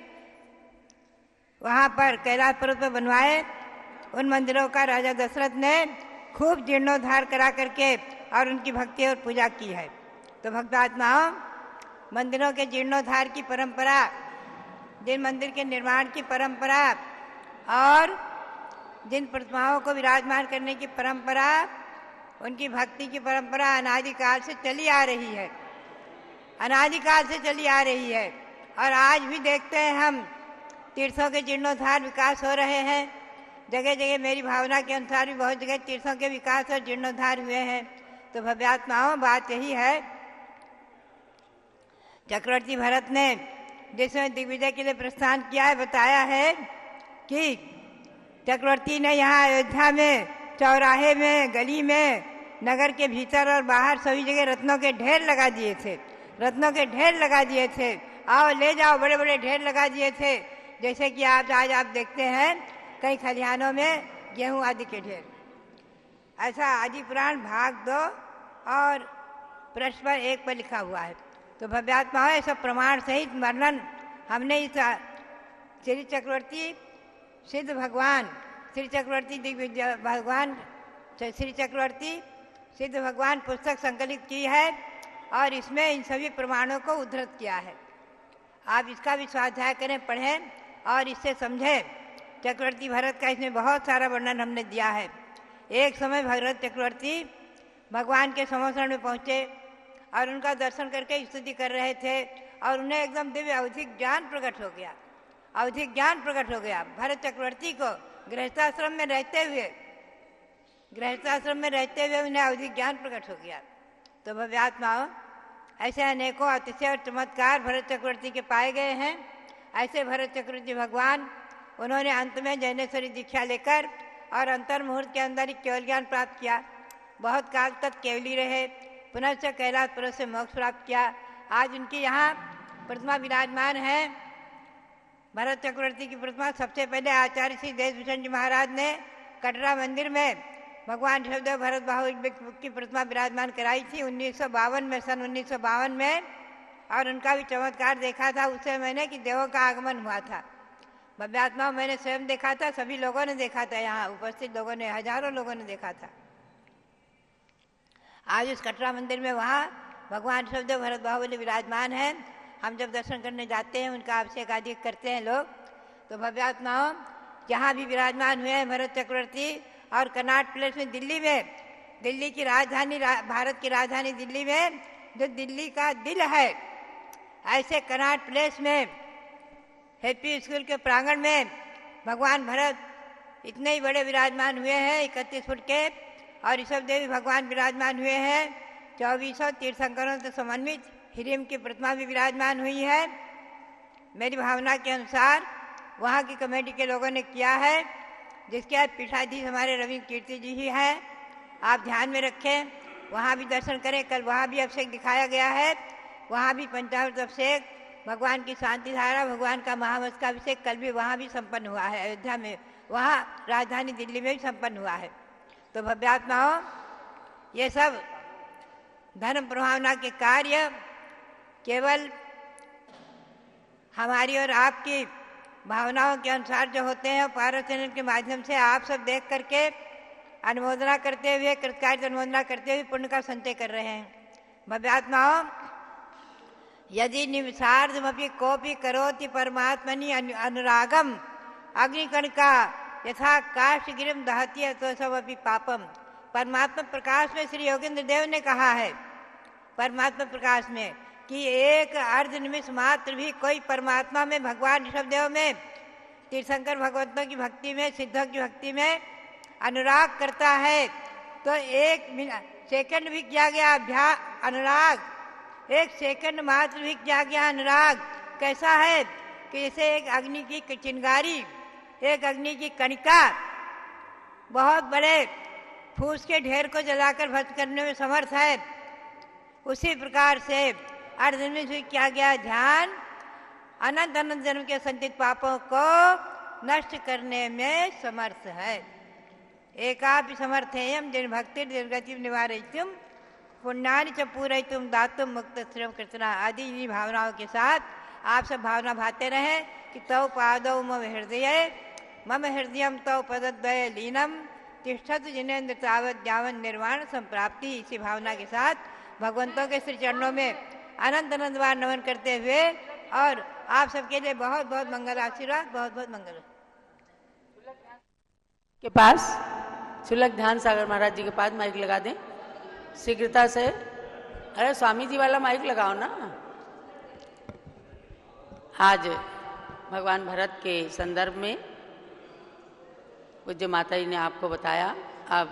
वहाँ पर कैलाश पर्वत पर बनवाए, उन मंदिरों का राजा दशरथ ने खूब जीर्णोद्धार करा करके और उनकी भक्ति और पूजा की है। तो भक्तात्माओं, मंदिरों के जीर्णोद्धार की परंपरा, जिन मंदिर के निर्माण की परंपरा और जिन प्रतिमाओं को विराजमान करने की परंपरा, उनकी भक्ति की परंपरा अनादिकाल से चली आ रही है, अनादिकाल से चली आ रही है। और आज भी देखते हैं हम तीर्थों के जीर्णोद्धार विकास हो रहे हैं। जगह जगह मेरी भावना के अनुसार भी बहुत जगह तीर्थों के विकास और जीर्णोद्धार हुए हैं। तो भव्यात्माओं, बात यही है, चक्रवर्ती भरत ने जिसमें दिग्विजय के लिए प्रस्थान किया है, बताया है कि चक्रवर्ती ने यहाँ अयोध्या में चौराहे में, गली में, नगर के भीतर और बाहर सभी जगह रत्नों के ढेर लगा दिए थे, रत्नों के ढेर लगा दिए थे। आओ ले जाओ, बड़े बड़े ढेर लगा दिए थे। जैसे कि आज आप देखते हैं कई खलिहानों में गेहूं आदि के ढेर। ऐसा आदि पुराण भाग 2 और पृष्ठ पर 1 पर लिखा हुआ है। तो भव्यात्मा है, सब प्रमाण सहित वर्णन हमने इस श्री चक्रवर्ती सिद्ध भगवान, श्री चक्रवर्ती दिग्विजय भगवान, श्री चक्रवर्ती सिद्ध भगवान पुस्तक संकलित की है और इसमें इन सभी प्रमाणों को उद्धृत किया है। आप इसका भी स्वाध्याय करें, पढ़ें और इससे समझें। चक्रवर्ती भरत का इसमें बहुत सारा वर्णन हमने दिया है। एक समय भरत चक्रवर्ती भगवान के समोसरण में पहुँचे और उनका दर्शन करके स्तुति कर रहे थे और उन्हें एकदम दिव्य अवधिक ज्ञान प्रकट हो गया, अवधिक ज्ञान प्रकट हो गया। भरत चक्रवर्ती को गृहस्थाश्रम में रहते हुए उन्हें अवधिक ज्ञान प्रकट हो गया। तो भव्यात्माओं, ऐसे अनेकों अतिशय और चमत्कार भरत चक्रवर्ती के पाए गए हैं। ऐसे भरत चक्रवर्ती भगवान, उन्होंने अंत में जैनेश्वरी दीक्षा लेकर और अंतर मुहूर्त के अंदर ही केवल ज्ञान प्राप्त किया। बहुत काल तक केवली रहे, पुनश्च कैलाश पर्वत से मोक्ष प्राप्त किया। आज उनकी यहाँ प्रतिमा विराजमान है। भरत चक्रवर्ती की प्रतिमा सबसे पहले आचार्य श्री देशभूषण जी महाराज ने कटरा मंदिर में भगवान ऋषभदेव भरत बाहु की प्रतिमा विराजमान कराई थी 1952 में, सन 1952 में। और उनका भी चमत्कार देखा था उस समय मैंने कि देवों का आगमन हुआ था। भव्यात्माओं, मैंने स्वयं देखा था, सभी लोगों ने देखा था, यहाँ उपस्थित लोगों ने, हजारों लोगों ने देखा था। आज उस कटरा मंदिर में वहाँ भगवान ऋषभदेव भरत बाहुबली विराजमान है। हम जब दर्शन करने जाते हैं, उनका अभिषेक आदि करते हैं लोग। तो भव्यात्माओं, जहाँ भी विराजमान हुए हैं भरत चक्रवर्ती, और कनॉट प्लेस में दिल्ली में, दिल्ली की राजधानी, भारत की राजधानी दिल्ली में, जो दिल्ली का दिल है, ऐसे कनॉट प्लेस में हैप्पी स्कूल के प्रांगण में भगवान भरत इतने ही बड़े विराजमान हुए हैं, 31 फुट के। और ऋषभ देवी भगवान विराजमान हुए हैं। 2400 तीर्थंकरों से समन्वित हिरिम की प्रतिमा भी विराजमान हुई है। मेरी भावना के अनुसार वहाँ की कमेटी के लोगों ने किया है, जिसके पीठाधीश हमारे रविंद्र कीर्ति जी ही हैं। आप ध्यान में रखें, वहाँ भी दर्शन करें। कल वहाँ भी अभिषेक दिखाया गया है, वहाँ भी पंचामृत अभिषेक, भगवान की शांति धारा, भगवान का महावंश का अभिषेक कल भी वहाँ भी संपन्न हुआ है। अयोध्या में, वहाँ राजधानी दिल्ली में भी संपन्न हुआ है। तो भव्यात्माओं, ये सब धर्म प्रभावना के कार्य केवल हमारी और आपकी भावनाओं के अनुसार जो होते हैं पारो चैनल के माध्यम से आप सब देख करके अनुमोदना करते हुए, कृतकार्य अनुमोदना करते हुए पुण्य का संचय कर रहे हैं। भव्यात्माओं, यदि निमिषार्धमपि कोपि करोति परमात्मनि अनुरागम अग्निकणिका यथा काष्ठगिरिम दहती तो सबपि पापम। परमात्मा प्रकाश में श्री योगेंद्र देव ने कहा है, परमात्मा प्रकाश में, कि एक अर्ध निमिष मात्र भी कोई परमात्मा में, भगवान ऋषभदेव में, तीर्थंकर भगवंतों की भक्ति में, सिद्धों की भक्ति में अनुराग करता है तो एक सेकंड भी किया गया अनुराग, एक सेकंड मात्र भी किया गया अनुराग कैसा है कि जैसे एक अग्नि की चिंगारी, एक अग्नि की कणिका बहुत बड़े फूस के ढेर को जलाकर भस्म करने में समर्थ है, उसी प्रकार से अर्ध में किया गया ध्यान अनंत अनंत जन्म के संचित पापों को नष्ट करने में समर्थ है। एकापि समर्थेयम जिन भक्ति निर्गति निवारयितुम पुण्यानि च पूरयितुम दातुम मुक्त श्रम कृतना आदि इन्हीं भावनाओं के साथ आप सब भावना भाते रहें कि तव पादौ मम हृदयम तव पदद्वय लीनम तिष्ठतु जिनेन्द्र तावत यावन् निर्वाण संप्राप्ति। इसी भावना के साथ भगवंतों के श्री चरणों में अनंत अनंत बार नमन करते हुए और आप सबके लिए बहुत बहुत मंगल आशीर्वाद, बहुत बहुत मंगल। के पास सुलग ध्यान सागर महाराज जी के पास माइक लगा दें शीघ्रता से। अरे स्वामी जी वाला माइक लगाओ ना। आज भगवान भरत के संदर्भ में पूज्य माता जी ने आपको बताया। अब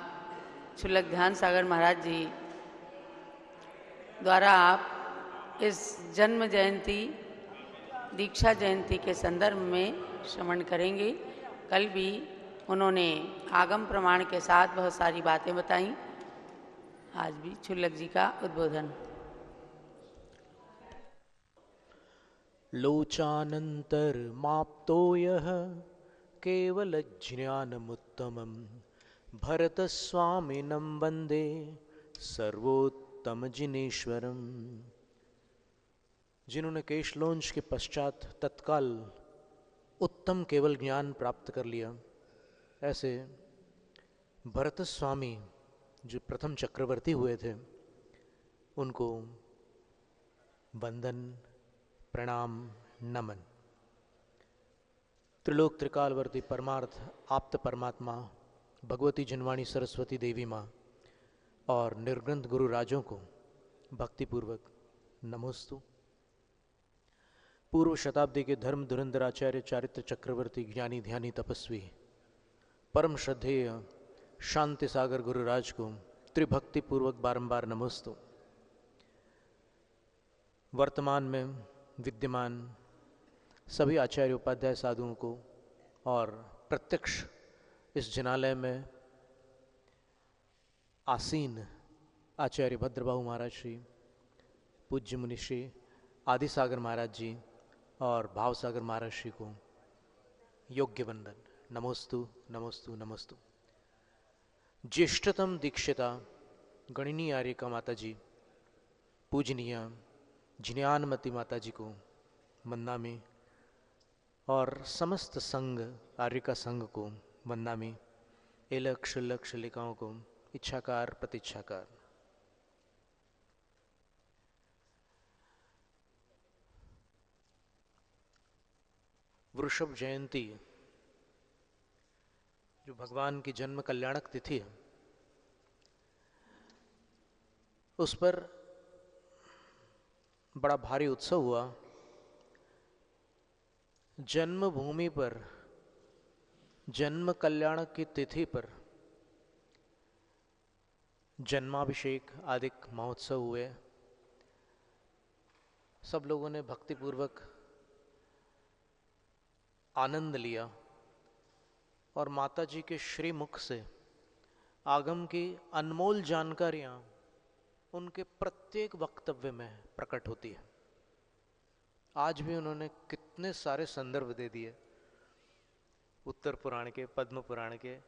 सुलग ध्यान सागर महाराज जी द्वारा आप इस जन्म जयंती, दीक्षा जयंती के संदर्भ में श्रवण करेंगे। कल भी उन्होंने आगम प्रमाण के साथ बहुत सारी बातें बताई। आज भी छुल्लक जी का उद्बोधन। लोचानन्तर्माप्तो यः केवलज्ञानमुत्तमं भरतस्वामिनं वन्दे सर्वोत्तमजिनेश्वरम्। जिन्होंने केशलोंज के पश्चात तत्काल उत्तम केवल ज्ञान प्राप्त कर लिया, ऐसे भरत स्वामी जो प्रथम चक्रवर्ती हुए थे, उनको वंदन, प्रणाम, नमन। त्रिलोक त्रिकालवर्ती परमार्थ आप्त परमात्मा भगवती जनवाणी सरस्वती देवी माँ और निर्ग्रंथ गुरु राजों को भक्तिपूर्वक नमोस्तु। पूर्व शताब्दी के धर्म धुरंधर आचार्य, चारित्र चक्रवर्ती, ज्ञानी ध्यानी तपस्वी, परम श्रद्धेय शांति सागर गुरुराज को त्रिभक्ति पूर्वक बारंबार नमोस्तु। वर्तमान में विद्यमान सभी आचार्य उपाध्याय साधुओं को और प्रत्यक्ष इस जिनालय में आसीन आचार्य भद्रबाहु महाराज श्री, पूज्य मुनि श्री आदि सागर महाराज जी और भाव सागर महाराज श्री को योग्य वंदन। नमोस्तु नमोस्तु नमोस्तु। ज्येष्ठतम दीक्षिता गणिनी आर्यिका माता जी, पूजनीय ज्ञानमती माता जी को वंदामि और समस्त संघ आर्यिका संघ को वंदामि। एलक शुल्लक शुल्लिकाओं को इच्छाकार प्रतीक्षाकार। वृषभ जयंती जो भगवान की जन्म कल्याणक तिथि है, उस पर बड़ा भारी उत्सव हुआ। जन्मभूमि पर जन्म कल्याणक की तिथि पर जन्माभिषेक आदि महोत्सव हुए। सब लोगों ने भक्तिपूर्वक आनंद लिया और माता जी के श्रीमुख से आगम की अनमोल जानकारियां उनके प्रत्येक वक्तव्य में प्रकट होती है। आज भी उन्होंने कितने सारे संदर्भ दे दिए, उत्तर पुराण के, पद्म पुराण के,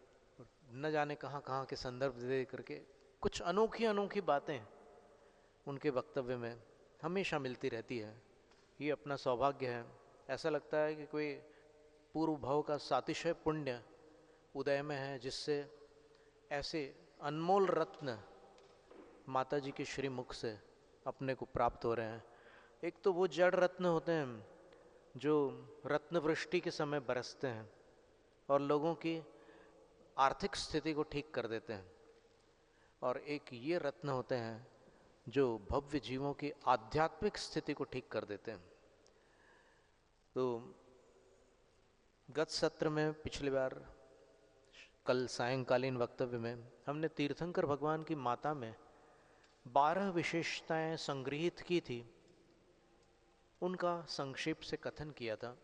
न जाने कहाँ कहाँ के संदर्भ दे करके कुछ अनोखी अनोखी बातें उनके वक्तव्य में हमेशा मिलती रहती है। ये अपना सौभाग्य है ऐसा लगता है कि कोई पूर्व भाव का सातिशय पुण्य उदय में है, जिससे ऐसे अनमोल रत्न माता जी के श्री मुख से अपने को प्राप्त हो रहे हैं। एक तो वो जड़ रत्न होते हैं जो रत्न वृष्टि के समय बरसते हैं और लोगों की आर्थिक स्थिति को ठीक कर देते हैं, और एक ये रत्न होते हैं जो भव्य जीवों की आध्यात्मिक स्थिति को ठीक कर देते हैं। तो गत सत्र में, पिछली बार कल सायंकालीन वक्तव्य में, हमने तीर्थंकर भगवान की माता में 12 विशेषताएं संग्रहित की थी। उनका संक्षेप से कथन किया था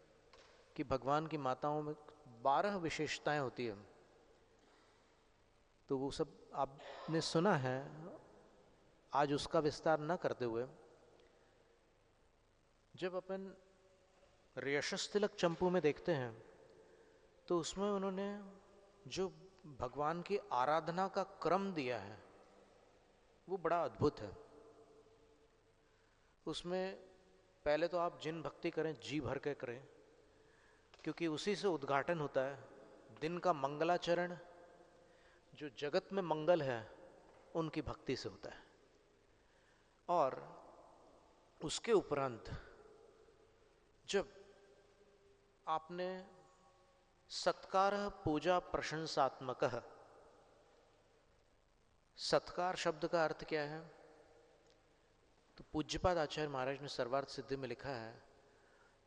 कि भगवान की माताओं में 12 विशेषताएं होती है। तो वो सब आपने सुना है, आज उसका विस्तार न करते हुए, जब अपन यशस्तिलक चंपू में देखते हैं तो उसमें उन्होंने जो भगवान की आराधना का क्रम दिया है वो बड़ा अद्भुत है। उसमें पहले तो आप जिन भक्ति करें जी भर के करें, क्योंकि उसी से उद्घाटन होता है। दिन का मंगलाचरण जो जगत में मंगल है उनकी भक्ति से होता है। और उसके उपरांत जब आपने सत्कार पूजा प्रशंसात्मक, सत्कार शब्द का अर्थ क्या है? तो पूज्यपाद आचार्य महाराज ने सर्वार्थ सिद्धि में लिखा है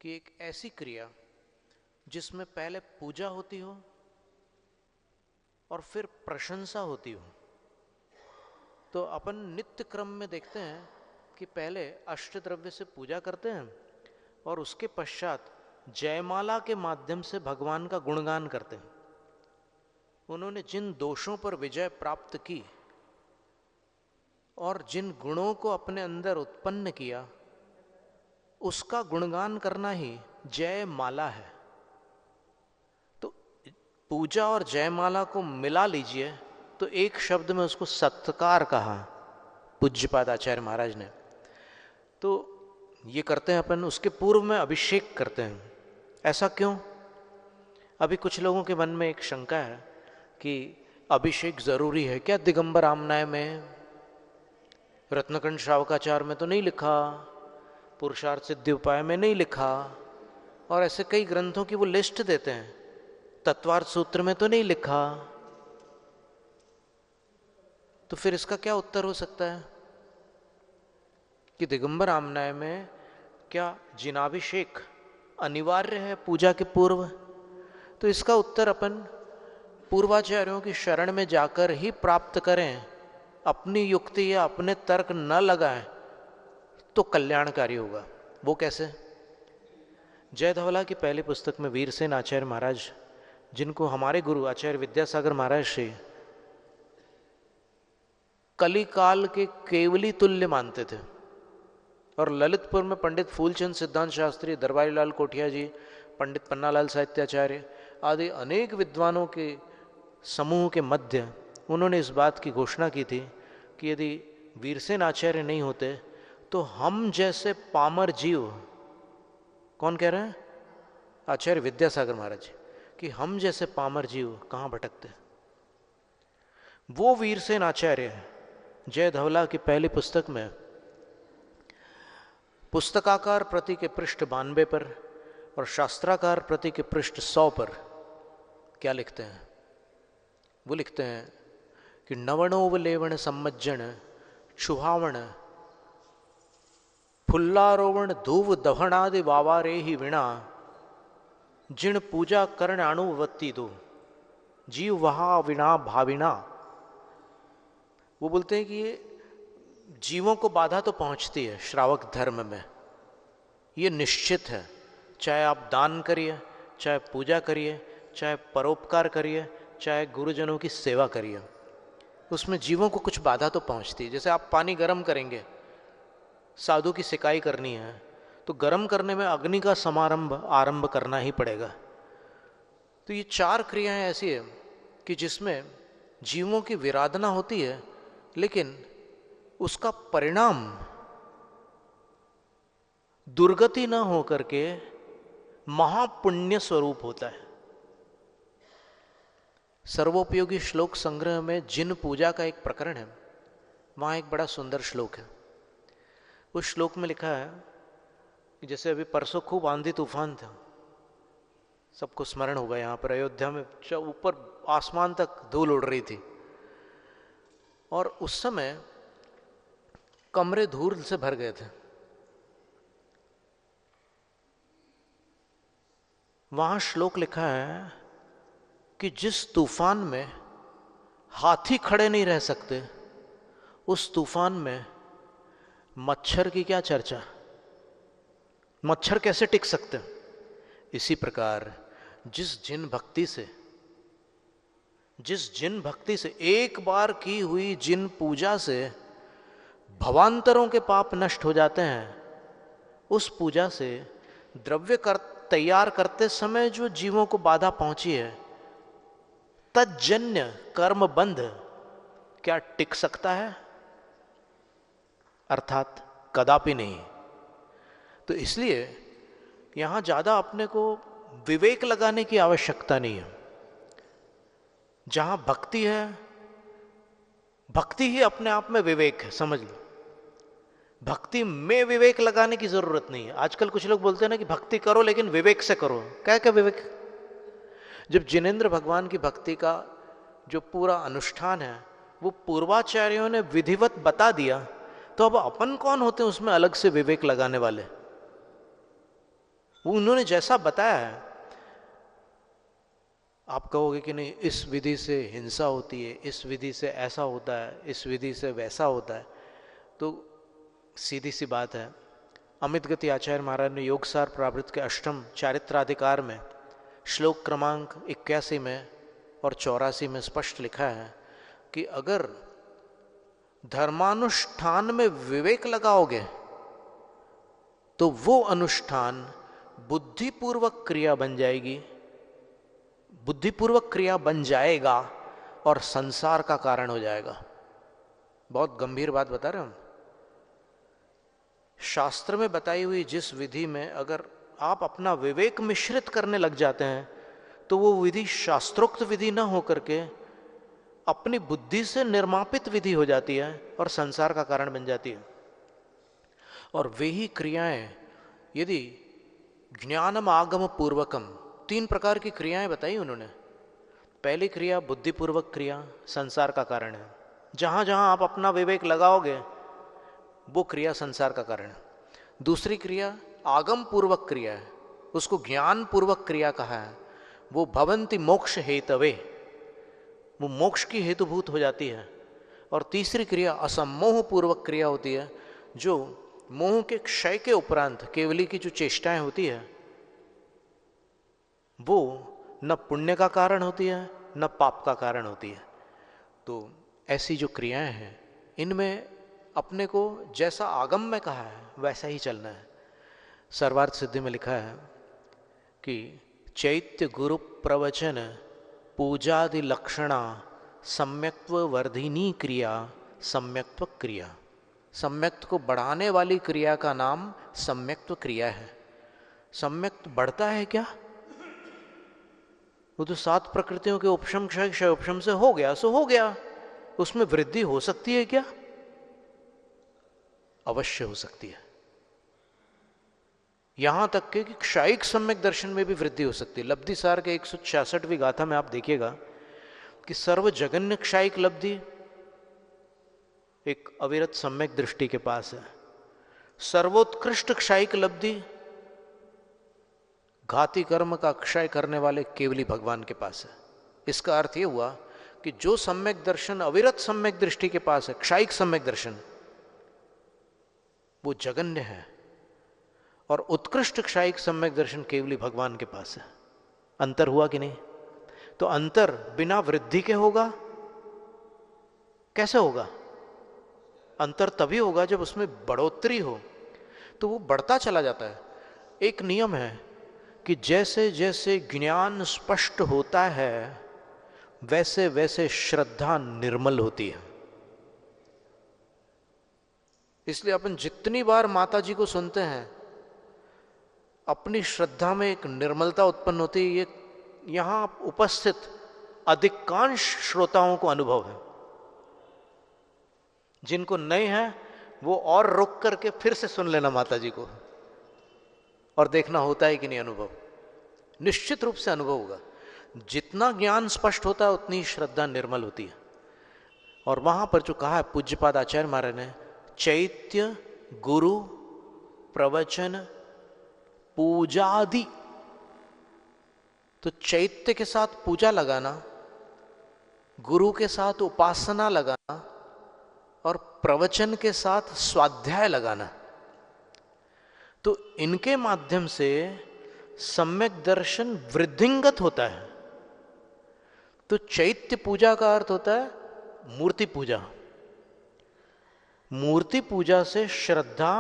कि एक ऐसी क्रिया जिसमें पहले पूजा होती हो और फिर प्रशंसा होती हो। तो अपन नित्य क्रम में देखते हैं कि पहले अष्टद्रव्य से पूजा करते हैं और उसके पश्चात जयमाला के माध्यम से भगवान का गुणगान करते हैं। उन्होंने जिन दोषों पर विजय प्राप्त की और जिन गुणों को अपने अंदर उत्पन्न किया, उसका गुणगान करना ही जयमाला है। तो पूजा और जयमाला को मिला लीजिए तो एक शब्द में उसको सत्कार कहा पूज्यपाद आचार्य महाराज ने। तो ये करते हैं अपन। उसके पूर्व में अभिषेक करते हैं। ऐसा क्यों? अभी कुछ लोगों के मन में एक शंका है कि अभिषेक जरूरी है क्या? दिगंबर आमनाय में, रत्नकंठ श्रावकाचार में तो नहीं लिखा, पुरुषार्थ सिद्धि उपाय में नहीं लिखा, और ऐसे कई ग्रंथों की वो लिस्ट देते हैं, तत्वार्थ सूत्र में तो नहीं लिखा। तो फिर इसका क्या उत्तर हो सकता है कि दिगंबर आमनाय में क्या जिनाभिषेक अनिवार्य है पूजा के पूर्व? तो इसका उत्तर अपन पूर्वाचार्यों की शरण में जाकर ही प्राप्त करें। अपनी युक्ति या अपने तर्क न लगाएं तो कल्याणकारी होगा। वो कैसे? जय धवला की पहली पुस्तक में वीरसेन आचार्य महाराज, जिनको हमारे गुरु आचार्य विद्यासागर महाराज श्री कलिकाल के केवली तुल्य मानते थे, और ललितपुर में पंडित फूलचंद सिद्धांत शास्त्री, दरबारी लाल कोठिया जी, पंडित पन्नालाल साहित्याचार्य आदि अनेक विद्वानों के समूह के मध्य उन्होंने इस बात की घोषणा की थी कि यदि वीरसेन आचार्य नहीं होते तो हम जैसे पामर जीव, कौन कह रहे हैं? आचार्य विद्यासागर महाराज, कि हम जैसे पामर जीव कहाँ भटकते। वो वीरसेन आचार्य जय धवला की पहली पुस्तक में पुस्तकाकार प्रति के पृष्ठ 92 पर और शास्त्राकार प्रति के पृष्ठ 100 पर क्या लिखते हैं? वो लिखते हैं कि नवणोवलेवण सम्मज्जन छुहावण फुल्लारोवण धूव दहनादि वावारे ही विणा जिण पूजा कर्ण अणुवत्ती दो जीव वहा विना भाविना। वो बोलते हैं कि ये जीवों को बाधा तो पहुंचती है श्रावक धर्म में, ये निश्चित है। चाहे आप दान करिए, चाहे पूजा करिए, चाहे परोपकार करिए, चाहे गुरुजनों की सेवा करिए, उसमें जीवों को कुछ बाधा तो पहुंचती है। जैसे आप पानी गर्म करेंगे, साधु की सिकाई करनी है तो गर्म करने में अग्नि का समारंभ आरंभ करना ही पड़ेगा। तो ये 4 क्रियाएं ऐसी है कि जिसमें जीवों की विराधना होती है, लेकिन उसका परिणाम दुर्गति न हो करके महापुण्य स्वरूप होता है। सर्वोपयोगी श्लोक संग्रह में जिन पूजा का एक प्रकरण है, वहां एक बड़ा सुंदर श्लोक है। उस श्लोक में लिखा है कि जैसे अभी परसों खूब आंधी तूफान था, सबको स्मरण होगा, यहाँ पर अयोध्या में ऊपर आसमान तक धूल उड़ रही थी और उस समय कमरे धूल से भर गए थे। वहां श्लोक लिखा है कि जिस तूफान में हाथी खड़े नहीं रह सकते, उस तूफान में मच्छर की क्या चर्चा, मच्छर कैसे टिक सकते। इसी प्रकार जिस जिन भक्ति से एक बार की हुई जिन पूजा से भवांतरों के पाप नष्ट हो जाते हैं, उस पूजा से द्रव्य तैयार करते समय जो जीवों को बाधा पहुंची है, तज्जन्य कर्म बंध क्या टिक सकता है? अर्थात कदापि नहीं। तो इसलिए यहां ज्यादा अपने को विवेक लगाने की आवश्यकता नहीं है। जहां भक्ति है, भक्ति ही अपने आप में विवेक है, समझ लो। भक्ति में विवेक लगाने की जरूरत नहीं है। आजकल कुछ लोग बोलते हैं ना कि भक्ति करो लेकिन विवेक से करो। क्या क्या विवेक? जब जिनेंद्र भगवान की भक्ति का जो पूरा अनुष्ठान है वो पूर्वाचार्यों ने विधिवत बता दिया, तो अब अपन कौन होते हैं उसमें अलग से विवेक लगाने वाले? वो उन्होंने जैसा बताया है, आप कहोगे कि नहीं इस विधि से हिंसा होती है, इस विधि से ऐसा होता है, इस विधि से वैसा होता है, तो सीधी सी बात है। अमित गति आचार्य महाराज ने योगसार प्रावृत्त के अष्टम चारित्राधिकार में श्लोक क्रमांक 81 में और 84 में स्पष्ट लिखा है कि अगर धर्मानुष्ठान में विवेक लगाओगे तो वो अनुष्ठान बुद्धिपूर्वक क्रिया बन जाएगी, बुद्धिपूर्वक क्रिया बन जाएगा और संसार का कारण हो जाएगा। बहुत गंभीर बात बता रहे हम। शास्त्र में बताई हुई जिस विधि में अगर आप अपना विवेक मिश्रित करने लग जाते हैं तो वो विधि शास्त्रोक्त विधि ना होकर के अपनी बुद्धि से निर्मापित विधि हो जाती है और संसार का कारण बन जाती है। और वे ही क्रियाएं यदि ज्ञानम आगम पूर्वकम, 3 प्रकार की क्रियाएं बताई उन्होंने। पहली क्रिया बुद्धिपूर्वक क्रिया, संसार का कारण है। जहां जहां आप अपना विवेक लगाओगे वो क्रिया संसार का कारण है। दूसरी क्रिया आगम पूर्वक क्रिया है, उसको ज्ञान पूर्वक क्रिया कहा है। वो भवंति मोक्ष हेतवे, वो मोक्ष की हेतुभूत हो जाती है। और तीसरी क्रिया असम्मोह पूर्वक क्रिया होती है, जो मोह के क्षय के उपरांत केवली की जो चेष्टाएं होती है वो न पुण्य का कारण होती है न पाप का कारण होती है। तो ऐसी जो क्रियाएं हैं इनमें अपने को जैसा आगम में कहा है वैसा ही चलना है। सर्वार्थ सिद्धि में लिखा है कि चैत्य गुरु प्रवचन पूजादि लक्षणा सम्यक्त्व वर्धिनी क्रिया सम्यक्त्व क्रिया। सम्यक्त को बढ़ाने वाली क्रिया का नाम सम्यक्त्व क्रिया है। सम्यक्त बढ़ता है क्या? वो तो 7 प्रकृतियों के उपशम क्षय क्षय उपशम से हो गया सो हो गया। उसमें वृद्धि हो सकती है क्या? अवश्य हो सकती है। यहां तक कि क्षायिक सम्यक दर्शन में भी वृद्धि हो सकती है। लब्धि सार के 166वीं गाथा में आप देखिएगा कि सर्व जगन्य क्षायिक लब्धि एक अविरत सम्यक दृष्टि के पास है। सर्वोत्कृष्ट क्षायिक लब्धि घाती कर्म का क्षय करने वाले केवली भगवान के पास है। इसका अर्थ यह हुआ कि जो सम्यक दर्शन अविरत सम्यक दृष्टि के पास है, क्षायिक सम्यक दर्शन, वो जगन्य है। और उत्कृष्ट क्षायिक सम्यक दर्शन केवली भगवान के पास है। अंतर हुआ कि नहीं? तो अंतर बिना वृद्धि के होगा? कैसे होगा? अंतर तभी होगा जब उसमें बढ़ोतरी हो। तो वो बढ़ता चला जाता है। एक नियम है कि जैसे जैसे ज्ञान स्पष्ट होता है वैसे वैसे श्रद्धा निर्मल होती है। इसलिए अपन जितनी बार माता जी को सुनते हैं अपनी श्रद्धा में एक निर्मलता उत्पन्न होती है। ये यहां उपस्थित अधिकांश श्रोताओं को अनुभव है। जिनको नहीं है वो और रुक करके फिर से सुन लेना माता जी को और देखना होता है कि नहीं अनुभव। निश्चित रूप से अनुभव होगा। जितना ज्ञान स्पष्ट होता है उतनी ही श्रद्धा निर्मल होती है। और वहां पर जो कहा है पूज्यपाद आचार्य महाराज ने, चैत्य गुरु प्रवचन पूजादि, तो चैत्य के साथ पूजा लगाना, गुरु के साथ उपासना लगाना और प्रवचन के साथ स्वाध्याय लगाना, तो इनके माध्यम से सम्यक दर्शन वृद्धिंगत होता है। तो चैत्य पूजा का अर्थ होता है मूर्ति पूजा। मूर्ति पूजा से श्रद्धा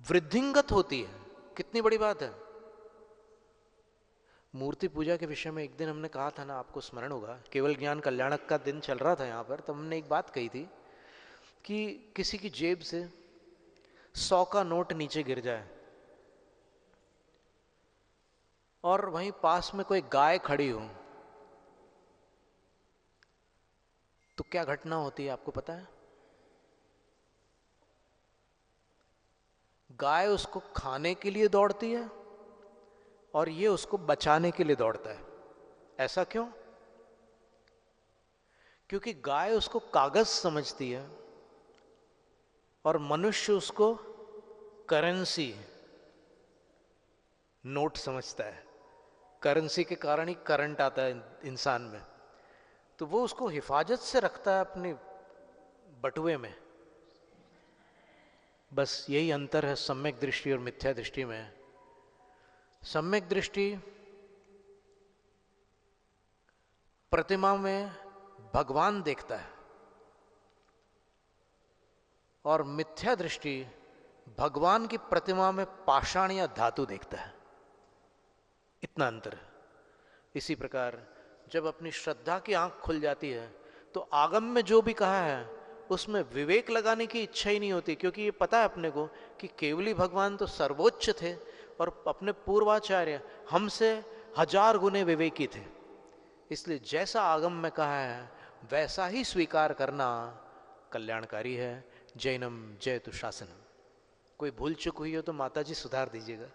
वृद्धिंगत होती है। कितनी बड़ी बात है। मूर्ति पूजा के विषय में एक दिन हमने कहा था ना, आपको स्मरण होगा, केवल ज्ञान कल्याणक का दिन चल रहा था यहां पर, तब हमने एक बात कही थी कि किसी की जेब से 100 का नोट नीचे गिर जाए और वहीं पास में कोई गाय खड़ी हो, तो क्या घटना होती है आपको पता है? गाय उसको खाने के लिए दौड़ती है और ये उसको बचाने के लिए दौड़ता है। ऐसा क्यों? क्योंकि गाय उसको कागज समझती है और मनुष्य उसको करेंसी, नोट समझता है। करेंसी के कारण ही करंट आता है इंसान में, तो वो उसको हिफाजत से रखता है अपने बटुए में। बस यही अंतर है सम्यक दृष्टि और मिथ्या दृष्टि में। सम्यक दृष्टि प्रतिमा में भगवान देखता है और मिथ्या दृष्टि भगवान की प्रतिमा में पाषाण या धातु देखता है। इतना अंतर है। इसी प्रकार जब अपनी श्रद्धा की आंख खुल जाती है तो आगम में जो भी कहा है उसमें विवेक लगाने की इच्छा ही नहीं होती, क्योंकि ये पता है अपने को कि केवली भगवान तो सर्वोच्च थे और अपने पूर्वाचार्य हमसे 1000 गुने विवेकी थे। इसलिए जैसा आगम में कहा है वैसा ही स्वीकार करना कल्याणकारी है। जैनम जयतु शासनम। कोई भूल चूक हुई हो तो माता जी सुधार दीजिएगा।